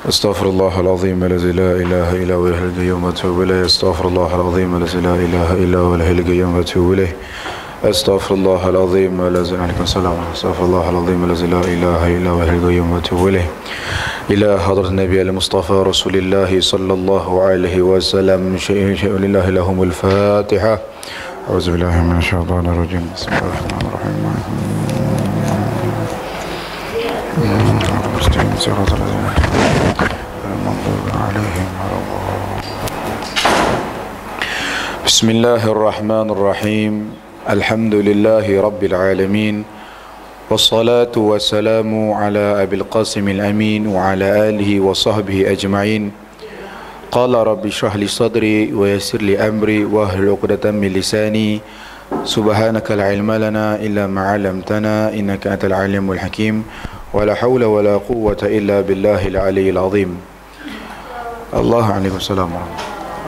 أستغفر الله العظيم الذي لا إله إلا هو الحي القيوم وأتوب إليه. أستغفر الله العظيم الذي لا إله إلا هو الحي القيوم وأتوب إليه. أستغفر الله العظيم الذي عليكم السلام. أستغفر الله العظيم الذي لا إله إلا هو الحي القيوم وأتوب إليه. إلى حضرة النبي المصطفى رسول الله صلى الله عليه وسلم. شيء لله لهم الفاتحة. أعوذ بالله من الشيطان الرجيم. بسم الله الرحمن الرحيم. صراط الذين المغضوب عليهم ولا الضالين. بسم الله الرحمن الرحيم. الحمد لله رب العالمين، والصلاة والسلام على أبي القاسم الأمين وعلى آله وصحبه أجمعين. قال رب اشرح لي صدري ويسر لي أمري واحلل عقدة من لساني. سبحانك لا علم لنا إلا ما علمتنا إنك أنت العليم الحكيم. ولا حول ولا قوة إلا بالله العلي العظيم. الله عليكم السلام.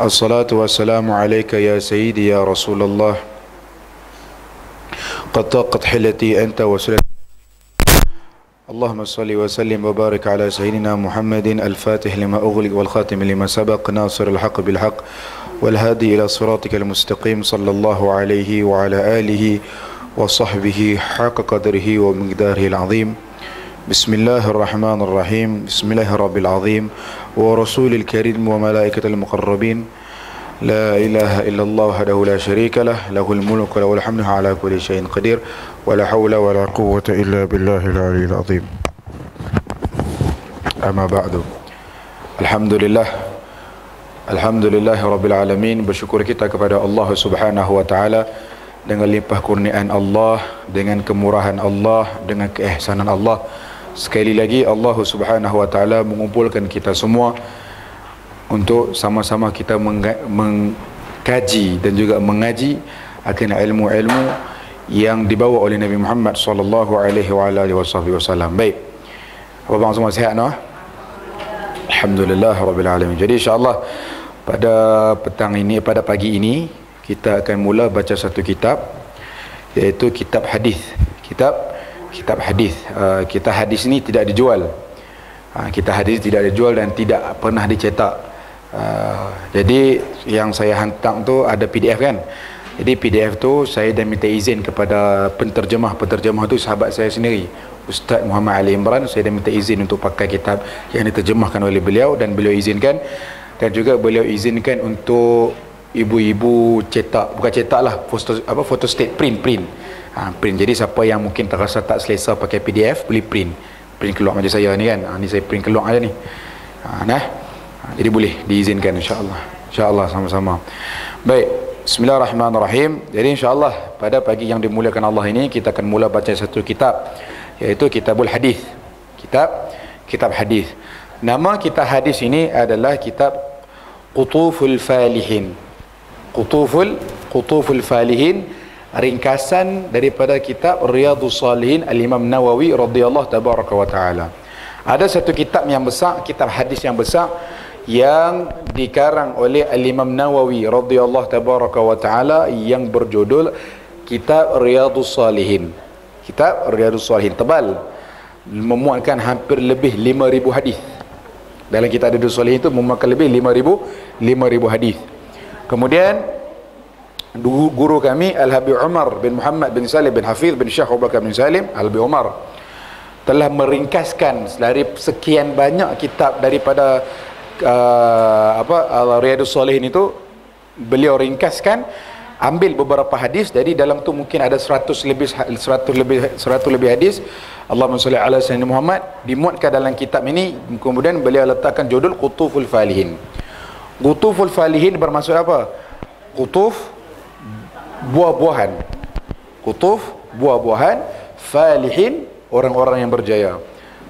الصلاة والسلام عليك يا سيدي يا رسول الله. قد طاقت حلتي أنت وسلتي. اللهم صل وسلم وبارك على سيدنا محمد الفاتح لما أغلق والخاتم لما سبق ناصر الحق بالحق والهادي إلى صراطك المستقيم صلى الله عليه وعلى آله وصحبه حق قدره ومقداره العظيم. بسم الله الرحمن الرحيم. بسم الله رب العظيم ورسول الكريم وملائكة المقربين. لا إله إلا الله وحده لا شريك له، له الملك وله الحمد على كل شيء قدير. ولا حول ولا قوة إلا بالله العلي العظيم. أما بعد. Alhamdulillah, Alhamdulillah Rabbil Alamin. Bersyukur kita kepada Allah Subhanahu Wa Taala dengan limpah kurniaan Allah, dengan kemurahan Allah, dengan keihsanan Allah. Sekali lagi Allah Subhanahu Wa Taala mengumpulkan kita semua untuk sama-sama kita mengkaji dan juga mengaji akan ilmu-ilmu yang dibawa oleh Nabi Muhammad sallallahu alaihi wasallam. Baik. Apa bang semua sihat noh? Alhamdulillah Rabbil Alamin. Jadi insya-Allah pada petang ini, pada pagi ini kita akan mula baca satu kitab, iaitu kitab hadis. Kitab hadis. Kitab hadis ini tidak dijual. Kitab hadis tidak dijual dan tidak pernah dicetak. Jadi yang saya hantar tu ada PDF kan. Jadi PDF tu saya dah minta izin kepada penterjemah tu sahabat saya sendiri, Ustaz Muhammad Ali Imran. Saya dah minta izin untuk pakai kitab yang diterjemahkan oleh beliau dan beliau izinkan. Dan juga beliau izinkan untuk ibu-ibu cetak, bukan cetak lah, photostat, print. Jadi siapa yang mungkin terasa tak selesa pakai PDF, boleh print keluar macam saya ni kan. Ni saya print keluar aja ni. Jadi boleh diizinkan insya-Allah sama-sama. Baik, bismillahirrahmanirrahim. Jadi insya-Allah pada pagi yang dimuliakan Allah ini kita akan mula baca satu kitab, iaitu Kitabul Hadis. Kitab hadis. Nama kitab hadis ini adalah kitab Qutuful Falihin. Qutuful Falihin, ringkasan daripada kitab Riyadhus Shalihin Al-Imam Nawawi radhiyallahu tabaraka wa taala. Ada satu kitab yang besar, kitab hadis yang besar yang dikarang oleh Al-Imam Nawawi radhiyallahu tabaraka wa taala yang berjudul Kitab Riyadhus Shalihin. Kitab Riyadhus Shalihin tebal, memuatkan hampir lebih 5,000 hadis. Dalam kitab Riyadhus Shalihin itu memuatkan lebih 5,000 hadis. Kemudian guru kami Al-Habib Umar bin Muhammad bin Salim bin Hafiz bin Syekh Abu Bakar bin Salim Al-Habib Umar telah meringkaskan dari sekian banyak kitab daripada Riyadhus Shalihin itu. Beliau ringkaskan, ambil beberapa hadis. Jadi dalam tu mungkin ada 100 lebih hadis. Allahumma shalli ala sayyidina Muhammad dimuatkan dalam kitab ini. Kemudian beliau letakkan judul Qutuful Falihin. Qutuful Falihin bermaksud apa? Qutuf, buah-buahan. Qutuf, buah-buahan. Falihin, orang-orang yang berjaya.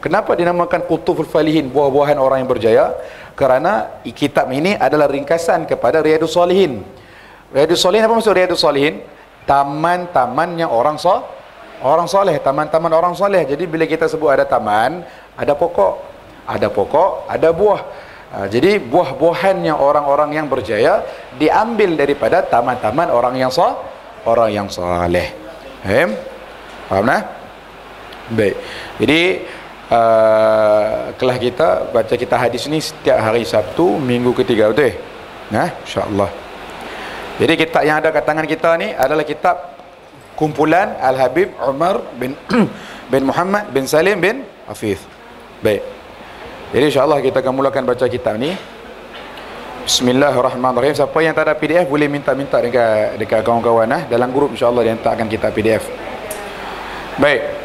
Kenapa dinamakan Qutuful Falihin, buah-buahan orang yang berjaya? Kerana kitab ini adalah ringkasan kepada Riyadhus Shalihin. Riyadhus Shalihin, apa maksud Riyadhus Shalihin? Taman-tamannya orang soleh, taman-taman orang soleh. Jadi bila kita sebut ada taman, ada pokok, ada buah. Jadi buah-buahannya orang-orang yang berjaya diambil daripada taman-taman orang yang soleh. Faham nah? Baik. Jadi kelas kita baca kitab hadis ni setiap hari Sabtu minggu ketiga, betul? InsyaAllah. Jadi kitab yang ada kat tangan kita ni adalah kitab kumpulan Al-Habib Umar bin bin Muhammad bin Salim bin Hafiz. Baik. Jadi insyaAllah kita akan mulakan baca kitab ni. Bismillahirrahmanirrahim. Siapa yang tak ada PDF boleh minta-minta dekat kawan-kawan dalam grup, insyaAllah dia hantarkan kitab PDF. Baik.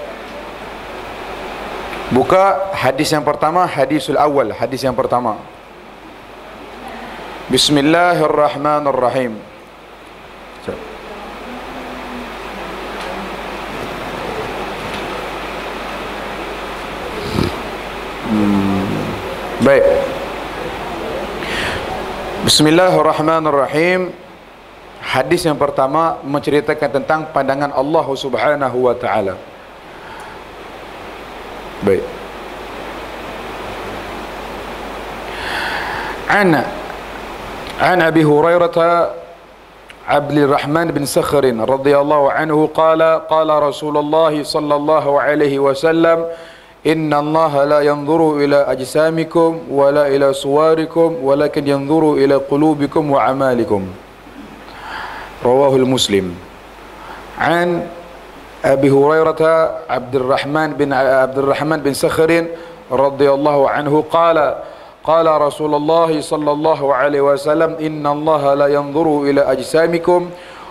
Buka hadis yang pertama, hadisul awal, hadis yang pertama. Bismillahirrahmanirrahim. Baik. Bismillahirrahmanirrahim. Hadis yang pertama menceritakan tentang pandangan Allah Subhanahu wa taala. Baik. An Abi Hurairah Abdurrahman bin Sakhr radhiyallahu anhu qala Rasulullah sallallahu alaihi wasallam inna Allah la yanzuru ila ajsamikum wa la ila suwarikum walakin yanzuru ila qulubikum wa amalikum. Rawahul Muslim. An Abi Hurairah Abdurrahman bin Sakhr radhiyallahu anhu qala Rasulullah sallallahu alaihi wasallam inna Allah la yanzuru ila ajsamikum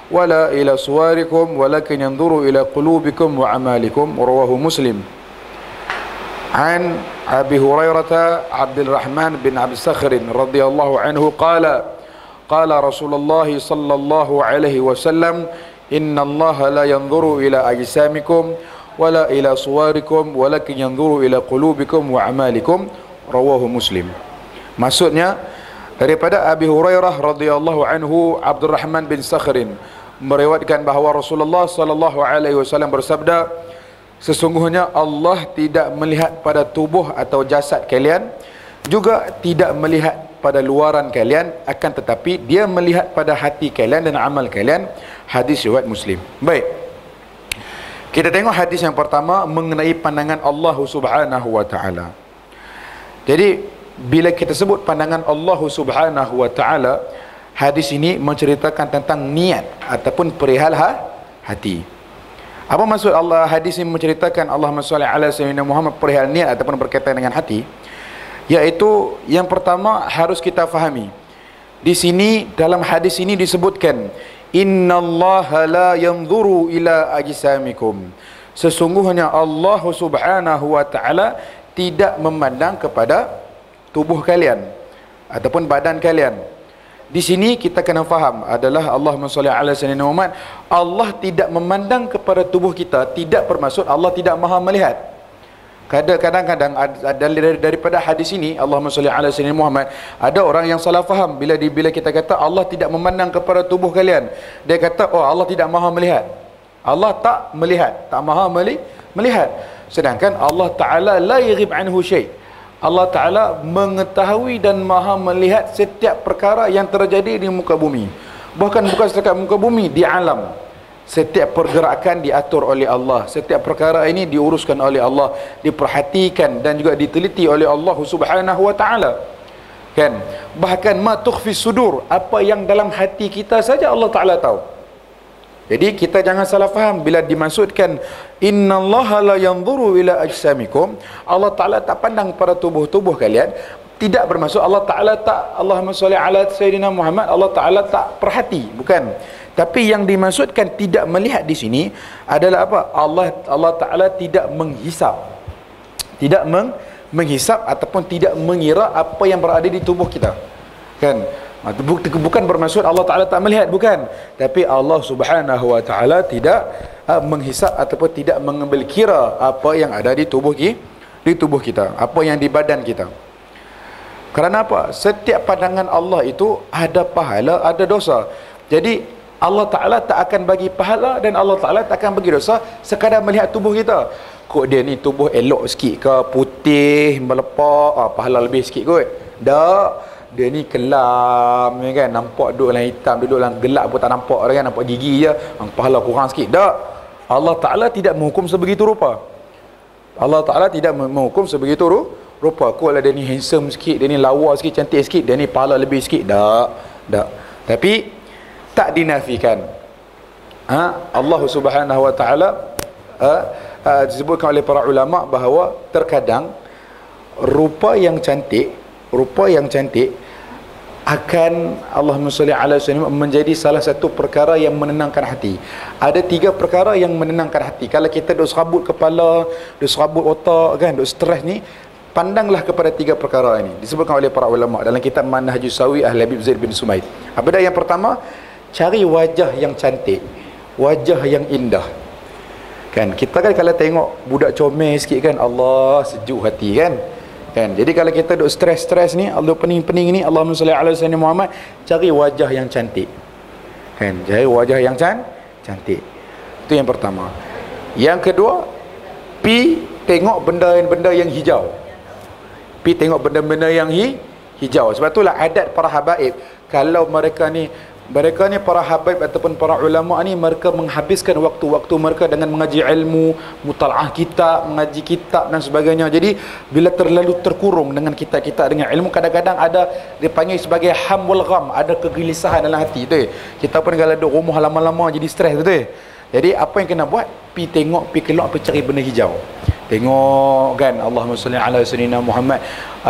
wala ila suwarikum walakin yanzuru ila qulubikum wa amalikum. Rawahu Muslim. An Abi Hurairah Abdurrahman bin Sakhr radhiyallahu anhu qala Rasulullah sallallahu alaihi wasallam inna Allah la yanzuru ila ajsamikum wala ila suwarikum walakin yanzuru ila qulubikum wa amalikum. Rawahu Muslim. Maksudnya daripada Abi Hurairah radhiyallahu anhu, Abdurrahman bin Sakhr meriwayatkan bahawa Rasulullah sallallahu alaihi wasallam bersabda, sesungguhnya Allah tidak melihat pada tubuh atau jasad kalian, juga tidak melihat pada luaran kalian, akan tetapi dia melihat pada hati kalian dan amal kalian. Hadis riwayat Muslim. Baik, kita tengok hadis yang pertama mengenai pandangan Allah Subhanahu wa taala. Jadi bila kita sebut pandangan Allah Subhanahu wa taala, hadis ini menceritakan tentang niat ataupun perihal hati. Apa maksud Allah hadis ini menceritakan Allahumma shalli ala sayyidina Muhammad perihal niat ataupun berkaitan dengan hati? Yaitu yang pertama harus kita fahami. Di sini dalam hadis ini disebutkan innallaha la yanzuru ila ajsamikum. Sesungguhnya Allah Subhanahu wa taala tidak memandang kepada tubuh kalian ataupun badan kalian. Di sini kita kena faham adalah Allahumma shalli ala sayyidina Muhammad, Allah tidak memandang kepada tubuh kita tidak bermaksud Allah tidak maha melihat. Kadang-kadang daripada hadis ini Allahumma shalli ala sayyidina Muhammad, ada orang yang salah faham bila kita kata Allah tidak memandang kepada tubuh kalian. Dia kata oh Allah tidak maha melihat. Allah tak melihat, tak maha melihat. Sedangkan Allah Ta'ala la yaghib anhu syai'. Allah Ta'ala mengetahui dan maha melihat setiap perkara yang terjadi di muka bumi. Bukan setakat muka bumi, di alam. Setiap pergerakan diatur oleh Allah. Setiap perkara ini diuruskan oleh Allah, diperhatikan dan juga diteliti oleh Allah Subhanahu wa Ta'ala. Kan? Bahkan ma tukhfi sudur, apa yang dalam hati kita saja Allah Ta'ala tahu. Jadi kita jangan salah faham bila dimaksudkan innallaha la yanzuru ila ajsamikum, Allah Ta'ala tak pandang pada tubuh-tubuh kalian, tidak bermaksud Allah Ta'ala tak, Allahumma sholli ala sayyidina Muhammad, Allah Ta'ala tak perhati, bukan. Tapi yang dimaksudkan tidak melihat di sini adalah apa? Allah Ta'ala tidak menghisap, tidak menghisap ataupun tidak mengira apa yang berada di tubuh kita, kan? Bukan bermaksud Allah Ta'ala tak melihat, bukan. Tapi Allah Subhanahu wa Ta'ala tidak menghisap ataupun tidak mengambil kira apa yang ada di tubuh kita, apa yang di badan kita. Kerana apa? Setiap pandangan Allah itu ada pahala, ada dosa. Jadi Allah Ta'ala tak akan bagi pahala dan Allah Ta'ala tak akan bagi dosa sekadar melihat tubuh kita. Kok dia ni tubuh elok sikit ke, putih, melepak, pahala lebih sikit kot. Tak. Dia ni kelam, kan, nampak duduk dalam hitam, duduk dalam gelap pun tak nampak, kan, nampak gigi je, pahala kurang sikit. Tak. Allah Ta'ala tidak menghukum sebegitu rupa. Allah Ta'ala tidak menghukum sebegitu rupa. Kau lah dia ni handsome sikit, dia ni lawa sikit, cantik sikit, dia ni pahala lebih sikit. Tak. Tapi tak dinafikan. Allah Subhanahu Wa Ta'ala disebutkan oleh para ulama bahawa terkadang rupa yang cantik akan Allahumma salli ala sallam menjadi salah satu perkara yang menenangkan hati. Ada 3 perkara yang menenangkan hati. Kalau kita duk serabut kepala, duk serabut otak kan, duk stres ni, pandanglah kepada 3 perkara ini. Disebutkan oleh para ulama dalam kitab Manhajus Sawi Ahli Habib Zaid bin Sumaid. Apa dia? Yang pertama, cari wajah yang cantik, wajah yang indah. Kan kita kan kalau tengok budak comel sikit kan, Allah sejuk hati kan. Jadi kalau kita duk stres ni, Allah pening-pening ni, Allahumma salli ala sayyidina Muhammad, cari wajah yang cantik. Cari wajah yang cantik. Itu yang pertama. Yang kedua, pi tengok benda-benda yang hijau. Pi tengok benda-benda yang hijau. Sebab itulah adat para habaib, kalau mereka ni para habaib ataupun para ulama ni, mereka menghabiskan waktu-waktu mereka dengan mengaji ilmu, mutalaah kitab, mengaji kitab dan sebagainya. Jadi bila terlalu terkurung dengan kitab-kitab, dengan ilmu, kadang-kadang ada dipanggil sebagai ham wal gham, ada kegelisahan dalam hati tu. Kita pun kalau duduk rumah lama-lama jadi stres tu. Jadi apa yang kena buat? Pi tengok, pi keluar, pi cari benda hijau. Tengok kan, Allahumma salli ala sayyidina Muhammad,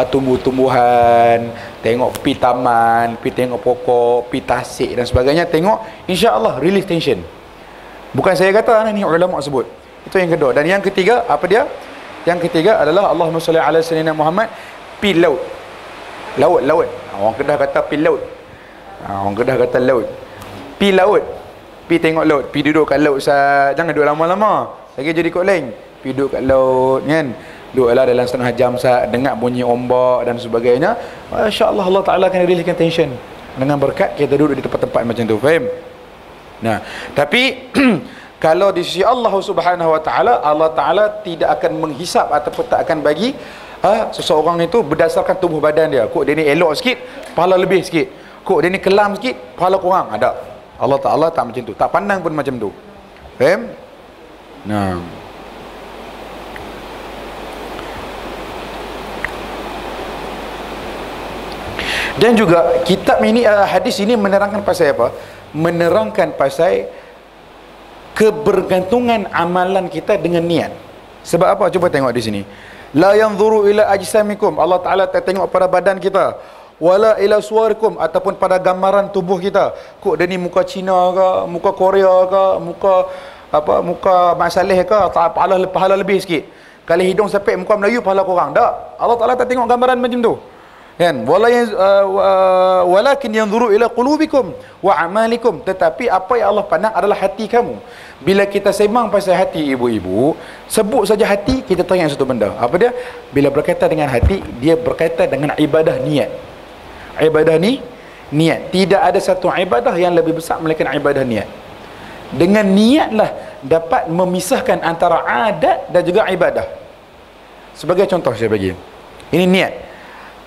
tumbuh-tumbuhan, tengok pi taman, pi tengok pokok, pi tasik dan sebagainya, tengok, insya-Allah release tension. Bukan saya kata, ni ulama sebut. Itu yang kedua. Dan yang ketiga, apa dia? Yang ketiga adalah Allahumma salli ala sayyidina Muhammad, pi laut. Laut. Orang Kedah kata pi laut. Orang Kedah kata laut. Pi laut. Pi tengok laut, pi duduk kat laut, jangan duduk lama-lama. Lagi jadi kot lain. Pi duduk kat laut kan, duduklah dalam setengah jam dengar bunyi ombak dan sebagainya. Masya-Allah, Allah Taala akan releasekan tension dengan berkat kita duduk di tempat-tempat macam tu. Faham? Nah, tapi kalau di sisi Allah Subhanahu Wa Taala, Allah Taala tidak akan menghisap ataupun tak akan bagi seseorang itu berdasarkan tubuh badan dia. Kok dia ni elok sikit, pahala lebih sikit. Kok dia ni kelam sikit, pahala kurang. Ada. Allah Ta'ala tak macam tu, tak pandang pun macam tu. Faham? Nah, dan juga kitab ini, hadis ini menerangkan pasal apa? Menerangkan pasal kebergantungan amalan kita dengan niat. Sebab apa? Cuba tengok di sini. La yanzuru ila ajsamikum, Allah Ta'ala tak tengok pada badan kita. Wala ila suwarikum, ataupun pada gambaran tubuh kita. Kok dia ni muka Cina ke, muka Korea ke, muka Mak Saleh ke, pahala lebih sikit. Kalau hidung sepek muka Melayu, pahala kurang. Tak. Allah Ta'ala tak tengok gambaran macam tu. Kan? Walakin yanzuru ila qulubikum wa amalikum, tetapi apa yang Allah pandang adalah hati kamu. Bila kita sembang pasal hati, ibu-ibu, sebut saja hati, kita teringat satu benda. Apa dia? Bila berkaitan dengan hati, dia berkaitan dengan ibadah niat. Ibadah ni niat. Tidak ada satu ibadah yang lebih besar melainkan ibadah niat. Dengan niatlah dapat memisahkan antara adat dan juga ibadah. Sebagai contoh saya bagi, ini niat.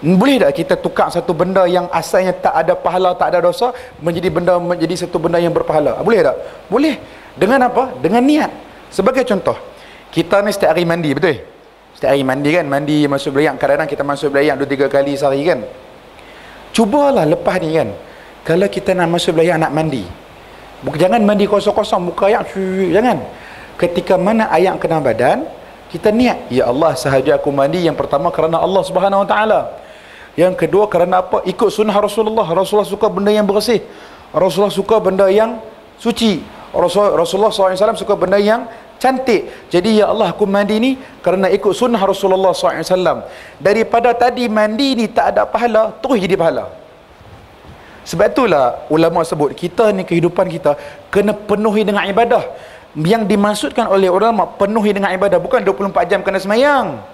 Boleh tak kita tukar satu benda yang asalnya tak ada pahala, tak ada dosa, menjadi satu benda yang berpahala? Boleh tak? Boleh. Dengan apa? Dengan niat. Sebagai contoh, kita ni setiap hari mandi, betul? Setiap hari mandi kan, mandi masuk belayang. Kadang-kadang kita masuk belayang 2-3 kali sehari kan. Cubalah lepas ni kan, kalau kita nak masuk belayang, nak mandi, jangan mandi kosong-kosong, muka ayak, jangan. Ketika mana ayak kena badan, kita niat, ya Allah, sahaja aku mandi, yang pertama kerana Allah Subhanahu Wa Taala, yang kedua kerana apa? Ikut sunnah Rasulullah. Rasulullah suka benda yang bersih, Rasulullah suka benda yang suci, Rasulullah SAW suka benda yang cantik. Jadi ya Allah, aku mandi ni kerana ikut sunnah Rasulullah SAW. Daripada tadi mandi ni tak ada pahala, terus jadi pahala. Sebab itulah ulama sebut, kita ni kehidupan kita kena penuhi dengan ibadah. Yang dimaksudkan oleh ulama penuhi dengan ibadah, bukan 24 jam kena semayang.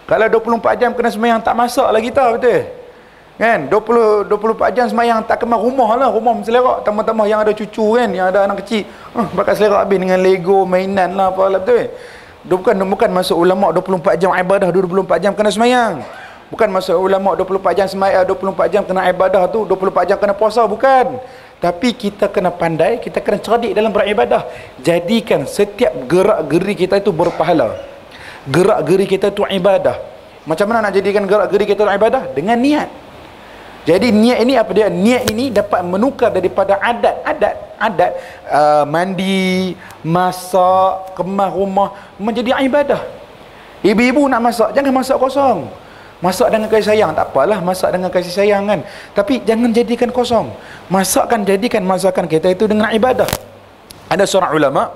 Kalau 24 jam kena semayang, tak masak lah kita, betul? Kan? 24 jam semayang tak kemar rumah lah, rumah selerak. Tambah-tambah yang ada cucu kan, yang ada anak kecil, bakal selerak habis dengan Lego, mainan lah, apalah, betul? Bukan masuk ulama 24 jam ibadah, 24 jam kena semayang. Bukan masuk ulama 24 jam semayang, 24 jam kena ibadah tu, 24 jam kena puasa, bukan. Tapi kita kena pandai, kita kena cerdik dalam beribadah. Jadikan setiap gerak-geri kita itu berpahala. Gerak-geri kita tu ibadah. Macam mana nak jadikan gerak-geri kita tu ibadah? Dengan niat. Jadi niat ini apa dia? Niat ini dapat menukar daripada adat mandi, masak, kemas rumah menjadi ibadah. Ibu-ibu nak masak, jangan masak kosong. Masak dengan kasih sayang, tak apalah masak dengan kasih sayang kan. Tapi jangan jadikan kosong. Jadikan masakan kita itu dengan ibadah. Ada seorang ulama,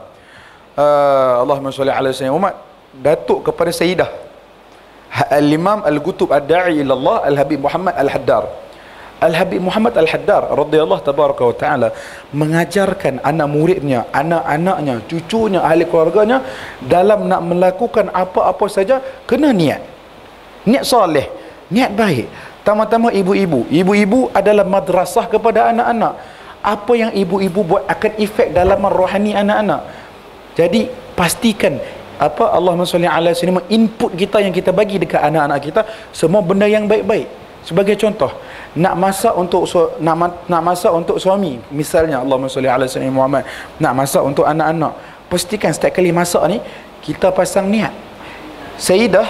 Allahumma sholli ala sayyidina Muhammad, datuk kepada Sayyidah Al-Imam Al-Qutub Ad-Da'i ila Allah Al-Habib Muhammad Al-Haddar. Al-Habib Muhammad Al-Haddar radhiyallahu tabaraka wa ta'ala mengajarkan anak muridnya, anak-anaknya, cucunya, ahli keluarganya dalam nak melakukan apa-apa saja kena niat. Niat soleh, niat baik. Tama-tama ibu-ibu. Ibu-ibu adalah madrasah kepada anak-anak. Apa yang ibu-ibu buat akan efek dalam rohani anak-anak. Jadi pastikan Allahumma sholli ala sayyidina, input kita yang kita bagi dekat anak-anak kita semua benda yang baik-baik. Sebagai contoh, nak masak untuk suami, misalnya Allahumma sholli ala sayyidina Muhammad, nak masak untuk anak-anak, pastikan setiap kali masak ni kita pasang niat. Sayyidah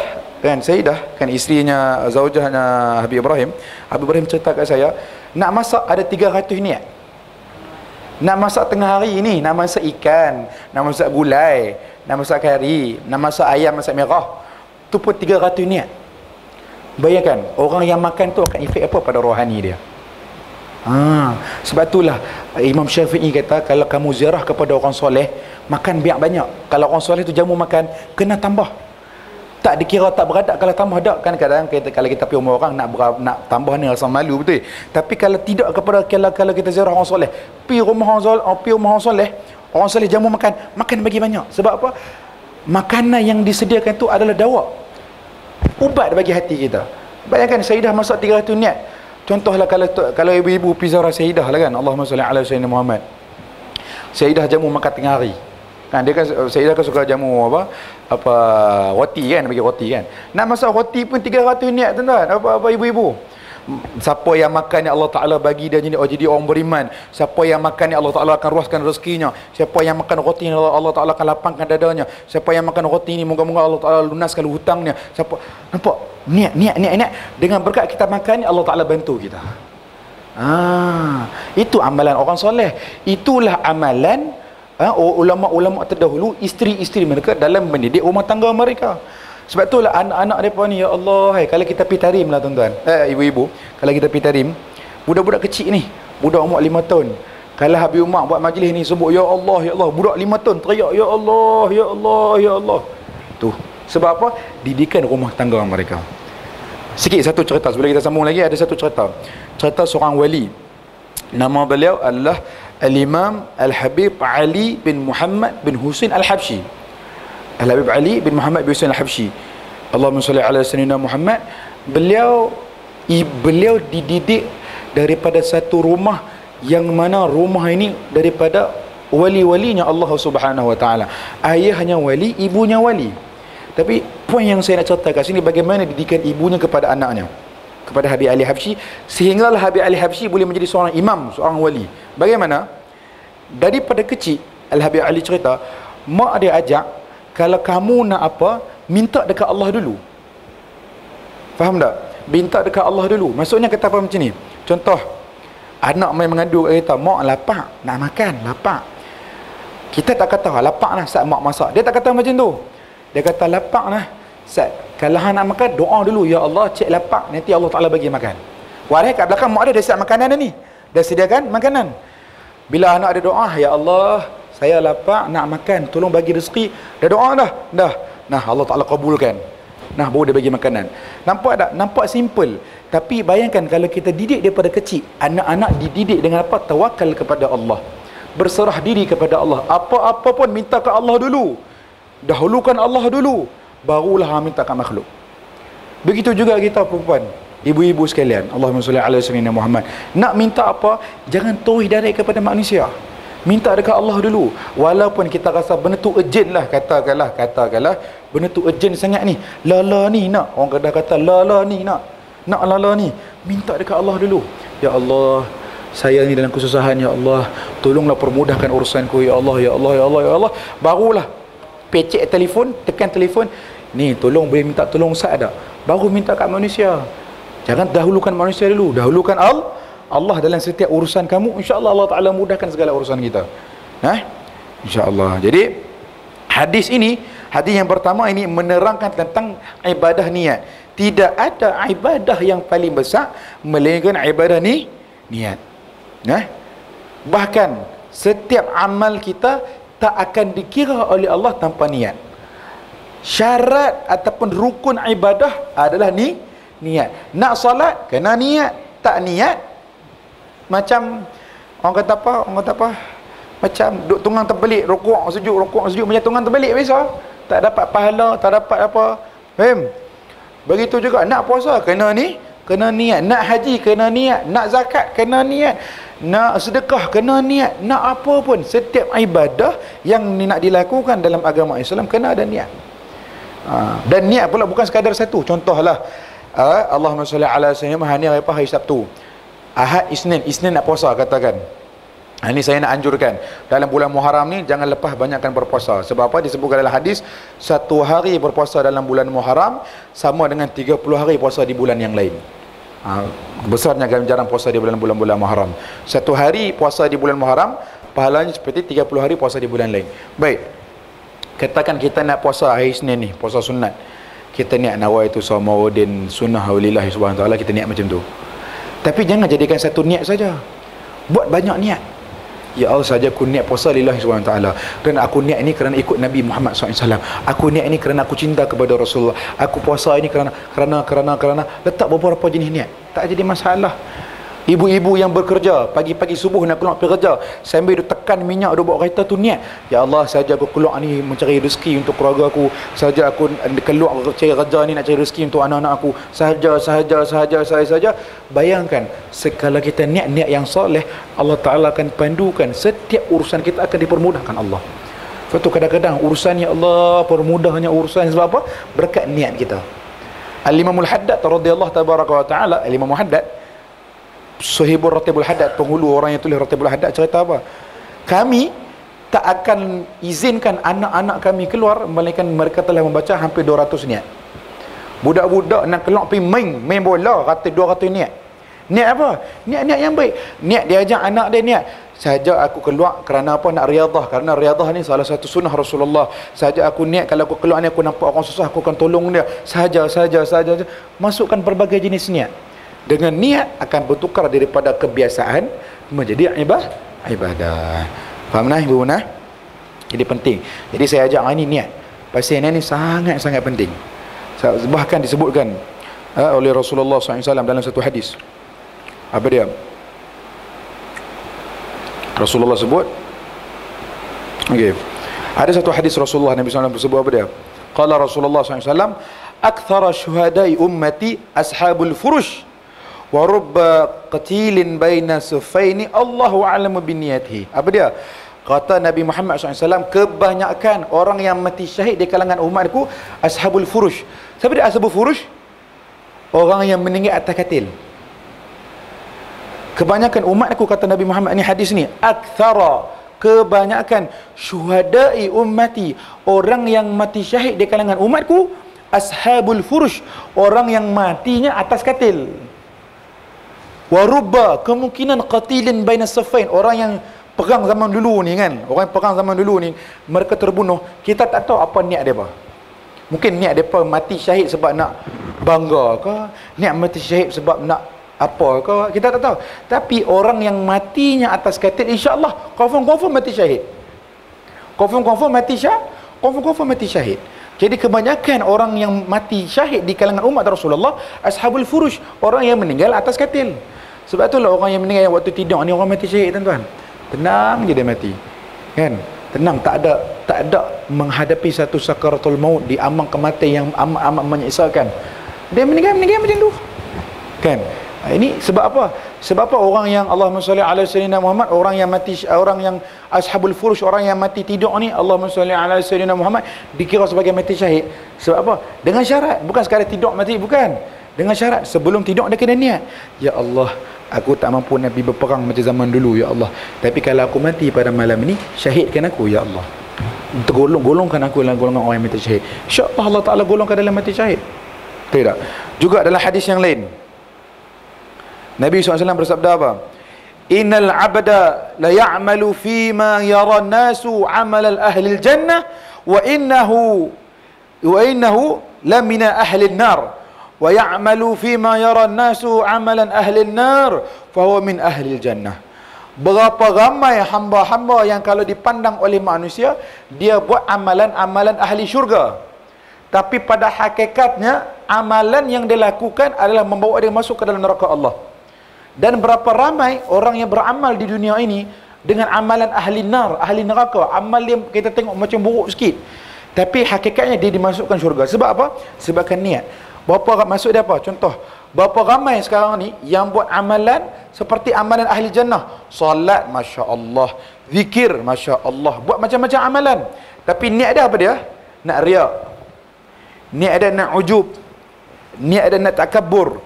kan isterinya, zaujahnya Habib Ibrahim cerita kat saya, nak masak ada 300 niat. Nak masak tengah hari ini, nak masak ikan, nak masak gulai, nak masak kari, nak masak ayam masak merah, tu pun 300 niat. Bayangkan, orang yang makan tu akan efek apa pada rohani dia. Sebab itulah Imam Syafi'i kata, kalau kamu ziarah kepada orang soleh, makan biar banyak. Kalau orang soleh tu jamu makan, kena tambah. Tak dikira tak beradab kalau tambah dak. Kan kadang kalau kita pergi rumah orang nak tambah ni rasa malu, betul. Tapi kalau tidak kepada kalau kita ziarah orang soleh, pergi rumah orang soleh jamu makan bagi banyak. Sebab apa? Makanan yang disediakan tu adalah dawa, ubat bagi hati kita. Bayangkan Sayyidah masak 300 niat. Contohlah kalau ibu-ibu pergi ziarah Sayyidah lah kan, Allahumma sholli ala sayyidina Muhammad, Sayyidah jamu makan tengah hari kan, dia kan Sayyidah kan suka jamu roti kan, bagi roti kan. Nak masak roti pun 300 niat tuan-tuan, apa ibu-ibu. Siapa yang makan ni Allah Ta'ala bagi dia jadi orang beriman. Siapa yang makan ni Allah Ta'ala akan ruaskan rezekinya. Siapa yang makan roti ni Allah Ta'ala akan lapangkan dadanya. Siapa yang makan roti ni moga-moga Allah Ta'ala lunaskan hutangnya. Nampak? Niat. Dengan berkat kita makan ni Allah Ta'ala bantu kita. Itu amalan orang soleh. Itulah amalan ulama-ulama terdahulu, isteri-isteri mereka dalam mendidik rumah tangga mereka. Sebab itulah anak-anak mereka ni, ya Allah, kalau kita pergi tarim lah tuan-tuan, ibu-ibu, kalau kita pergi tarim, budak-budak kecil ni, budak umur 5 tahun, kalau Habib Umar buat majlis ni sebut ya Allah, budak 5 tahun teriak ya Allah, ya Allah, ya Allah. Tu sebab apa? Didikan rumah tangga mereka. Sikit satu cerita sebelum kita sambung lagi. Ada satu cerita seorang wali, nama beliau adalah Al-Imam Al-Habib Ali bin Muhammad bin Husain Al-Habsyi. Al-Habib Ali bin Muhammad bin Husain Al-Habsyi, Allahumma sholli ala sayyidina Muhammad. Beliau dididik daripada satu rumah yang mana rumah ini daripada wali-walinya Allah Subhanahu wa taala. Ayahnya wali, ibunya wali. Tapi poin yang saya nak ceritakan sini, bagaimana didikan ibunya kepada anaknya, kepada Habib Ali Habsyi, sehinggalah Habib Ali Habsyi boleh menjadi seorang imam, seorang wali. Bagaimana? Daripada kecil Al-Habib Ali cerita, mak dia ajak, kalau kamu nak apa, minta dekat Allah dulu. Faham tak? Minta dekat Allah dulu. Maksudnya kata apa macam ni? Contoh, anak main mengadu kita, mak lapar, nak makan, lapar. Kita tak kata lapar lah saat mak masak. Dia tak kata macam tu. Dia kata lapar lah saat kalau hang nak makan, doa dulu, ya Allah, cik lapar, nanti Allah Ta'ala bagi makan. Walau kat belakang mak dia siap makanan dah ni, dah sediakan makanan. Bila anak ada doa, ya Allah, saya lapar nak makan, tolong bagi rezeki. Dah doa dah. Nah, Allah Ta'ala kabulkan. Nah, baru dia bagi makanan. Nampak tak? Nampak simple. Tapi bayangkan kalau kita didik daripada kecil, anak-anak dididik dengan apa? Tawakal kepada Allah, berserah diri kepada Allah. Apa-apa pun minta ke Allah dulu, dahulukan Allah dulu, barulah minta ke makhluk. Begitu juga kita perempuan, ibu-ibu sekalian, Allahumma sholli ala sayyidina Muhammad. Nak minta apa, jangan terus direct kepada manusia. Minta dekat Allah dulu. Walaupun kita rasa benda tu urgent lah, katakanlah benda tu urgent sangat ni, lala ni nak, orang kadang kata lala ni nak lala ni, minta dekat Allah dulu. Ya Allah, saya ni dalam kesusahan, ya Allah, tolonglah permudahkan urusanku, ya Allah, ya Allah, ya Allah, ya Allah. Barulah pecek telefon, tekan telefon, ni tolong, boleh minta tolong Ustaz tak? Baru minta kat manusia. Jangan dahulukan manusia dulu, dahulukan Allah dalam setiap urusan kamu. InsyaAllah Allah Ta'ala mudahkan segala urusan kita. InsyaAllah. Jadi hadis yang pertama ini menerangkan tentang ibadah niat. Tidak ada ibadah yang paling besar melainkan ibadah niat. Bahkan setiap amal kita tak akan dikira oleh Allah tanpa niat. Syarat ataupun rukun ibadah adalah niat. Nak solat kena niat, tak niat macam orang kata apa? Macam duk tunggang terbelik, rukuk sujud macam tunggang terbelik biasa. Tak dapat pahala, tak dapat apa. Faham? Begitu juga nak puasa kena niat, nak haji kena niat, nak zakat kena niat, nak sedekah kena niat, nak apa pun setiap ibadah yang nak dilakukan dalam agama Islam kena ada niat. Dan niat pula bukan sekadar satu. Contohlah Allahumma salli ala sayyidina Muhammad hari Sabtu, Ahad, Isnin nak puasa katakan. Ini saya nak anjurkan dalam bulan Muharram ni jangan lepas banyakkan berpuasa. Sebab apa? Disebutkan dalam hadis, satu hari berpuasa dalam bulan Muharram sama dengan 30 hari puasa di bulan yang lain. Besarnya ganjaran puasa di bulan-bulan Muharram. Satu hari puasa di bulan Muharram pahalanya seperti 30 hari puasa di bulan lain. Baik, katakan kita nak puasa hari Isnin ni, puasa sunat. Kita niat nawaitu sawmaudin sunnah lillahi subhanahu wa ta'ala, kita niat macam tu. Tapi jangan jadikan satu niat saja, buat banyak niat. Ya Allah, saja aku niat puasa lillahi subhanahu wa ta'ala, dan aku niat ini kerana ikut Nabi Muhammad SAW. Aku niat ini kerana aku cinta kepada Rasulullah. Aku puasa ini kerana letak beberapa jenis niat. Tak jadi masalah. Ibu-ibu yang bekerja pagi-pagi subuh nak keluar pergi kerja, sambil duk tekan minyak duk bawa kereta tu niat, ya Allah, saja aku keluar ni mencari rezeki untuk keluarga aku, saja aku keluar cari kerja ni nak cari rezeki untuk anak-anak aku, sahaja. Bayangkan sekala kita niat-niat yang soleh, Allah Ta'ala akan pandukan setiap urusan kita akan dipermudahkan Allah. Sebab tu kadang-kadang urusan ya Allah permudahnya urusan sebab apa? Berkat niat kita. Al-Imamul Haddad radhiyallahu tabaraka wa ta'ala, Al-Imam Haddad Sahibul Ratibul Haddad, penghulu orang yang tulis Ratibul Haddad, cerita apa? Kami tak akan izinkan anak-anak kami keluar melainkan mereka telah membaca hampir 200 niat. Budak-budak nak keluar pergi main bola, kata 200 niat. Niat apa? Niat-niat yang baik. Niat dia ajak anak dia niat, saja aku keluar kerana apa? Nak riadah, kerana riadah ni salah satu sunnah Rasulullah. Saja aku niat kalau aku keluar ni aku nampak orang susah, aku akan tolong dia. Saja. Masukkan berbagai jenis niat. Dengan niat akan bertukar daripada kebiasaan menjadi ibadah. Faham nah ibu nah? Jadi penting. Jadi saya ajak hari ni niat. Pasal ini sangat-sangat penting. Bahkan disebutkan oleh Rasulullah SAW dalam satu hadis. Apa dia? Rasulullah sebut, okey, ada satu hadis Rasulullah Nabi SAW sebut apa dia? Qala Rasulullah SAW, akthara syuhadai ummati ashabul furush wa rubba qatilin baina sufaini Allahu a'lamu binniyatihi. Apa dia? Kata Nabi Muhammad SAW, kebanyakan orang yang mati syahid di kalangan umatku ashabul furush. Siapa dia ashabul furush? Orang yang meninggal atas katil. Kebanyakan umatku, kata Nabi Muhammad, ni hadis ni, akthara, kebanyakan syuhadai ummati, orang yang mati syahid di kalangan umatku ashabul furush, orang yang matinya atas katil. Warubba, kemungkinan qatilin baina safain, orang yang perang zaman dulu ni kan, orang yang perang zaman dulu ni mereka terbunuh, kita tak tahu apa niat mereka. Mungkin niat mereka mati syahid sebab nak bangga ke, niat mati syahid sebab nak apa ke, kita tak tahu. Tapi orang yang matinya atas katil, insya-Allah confirm mati syahid. Confirm mati syahid. Jadi kebanyakan orang yang mati syahid di kalangan umat Rasulullah ashabul furush, orang yang meninggal atas katil. Sebab itulah orang yang meninggal waktu tidur ni orang mati syahid, tuan-tuan. Tenang je dia mati. Kan? Tenang, tak ada menghadapi satu sakaratul maut di ambang kematian yang amat menyesakan. Dia meninggal macam tu. Kan? Ini sebab apa? Sebab apa orang yang Allahumma salli ala sayyidina Muhammad, orang yang mati, orang yang ashabul furush, orang yang mati tidur ni, Allahumma salli ala sayyidina Muhammad, dikira sebagai mati syahid. Sebab apa? Dengan syarat, bukan sekadar tidur mati, bukan. Dengan syarat sebelum tidur dia kena niat, ya Allah, aku tak mampu Nabi berperang macam zaman dulu, ya Allah, tapi kalau aku mati pada malam ini, syahidkan aku, ya Allah. Golongkan aku dalam golongan orang yang mati syahid. InsyaAllah Allah Ta'ala golongkan dalam mati syahid. Tidak. Juga dalam hadis yang lain, Nabi SAW bersabda apa? Innal abda la ya'malu fima yara nasu amal ahli al-jannah wa innahu la min ahli an-nar wa ya'malu fima yara nasu amalan ahli an-nar fa huwa min ahli al-jannah. Berapa ramai hamba-hamba yang kalau dipandang oleh manusia dia buat amalan-amalan ahli syurga, tapi pada hakikatnya amalan yang dia lakukan adalah membawa dia masuk ke dalam neraka Allah. Dan berapa ramai orang yang beramal di dunia ini dengan amalan ahli nar, ahli neraka, amal yang kita tengok macam buruk sikit, tapi hakikatnya dia dimasukkan syurga. Sebab apa? Sebabkan niat. Berapa masuk dia apa? Contoh, berapa ramai sekarang ni yang buat amalan seperti amalan ahli jannah, solat Masya Allah, zikir Masya Allah, buat macam-macam amalan, tapi niat dia apa dia? Nak riak, niat dia nak ujub, niat dia nak takabbur,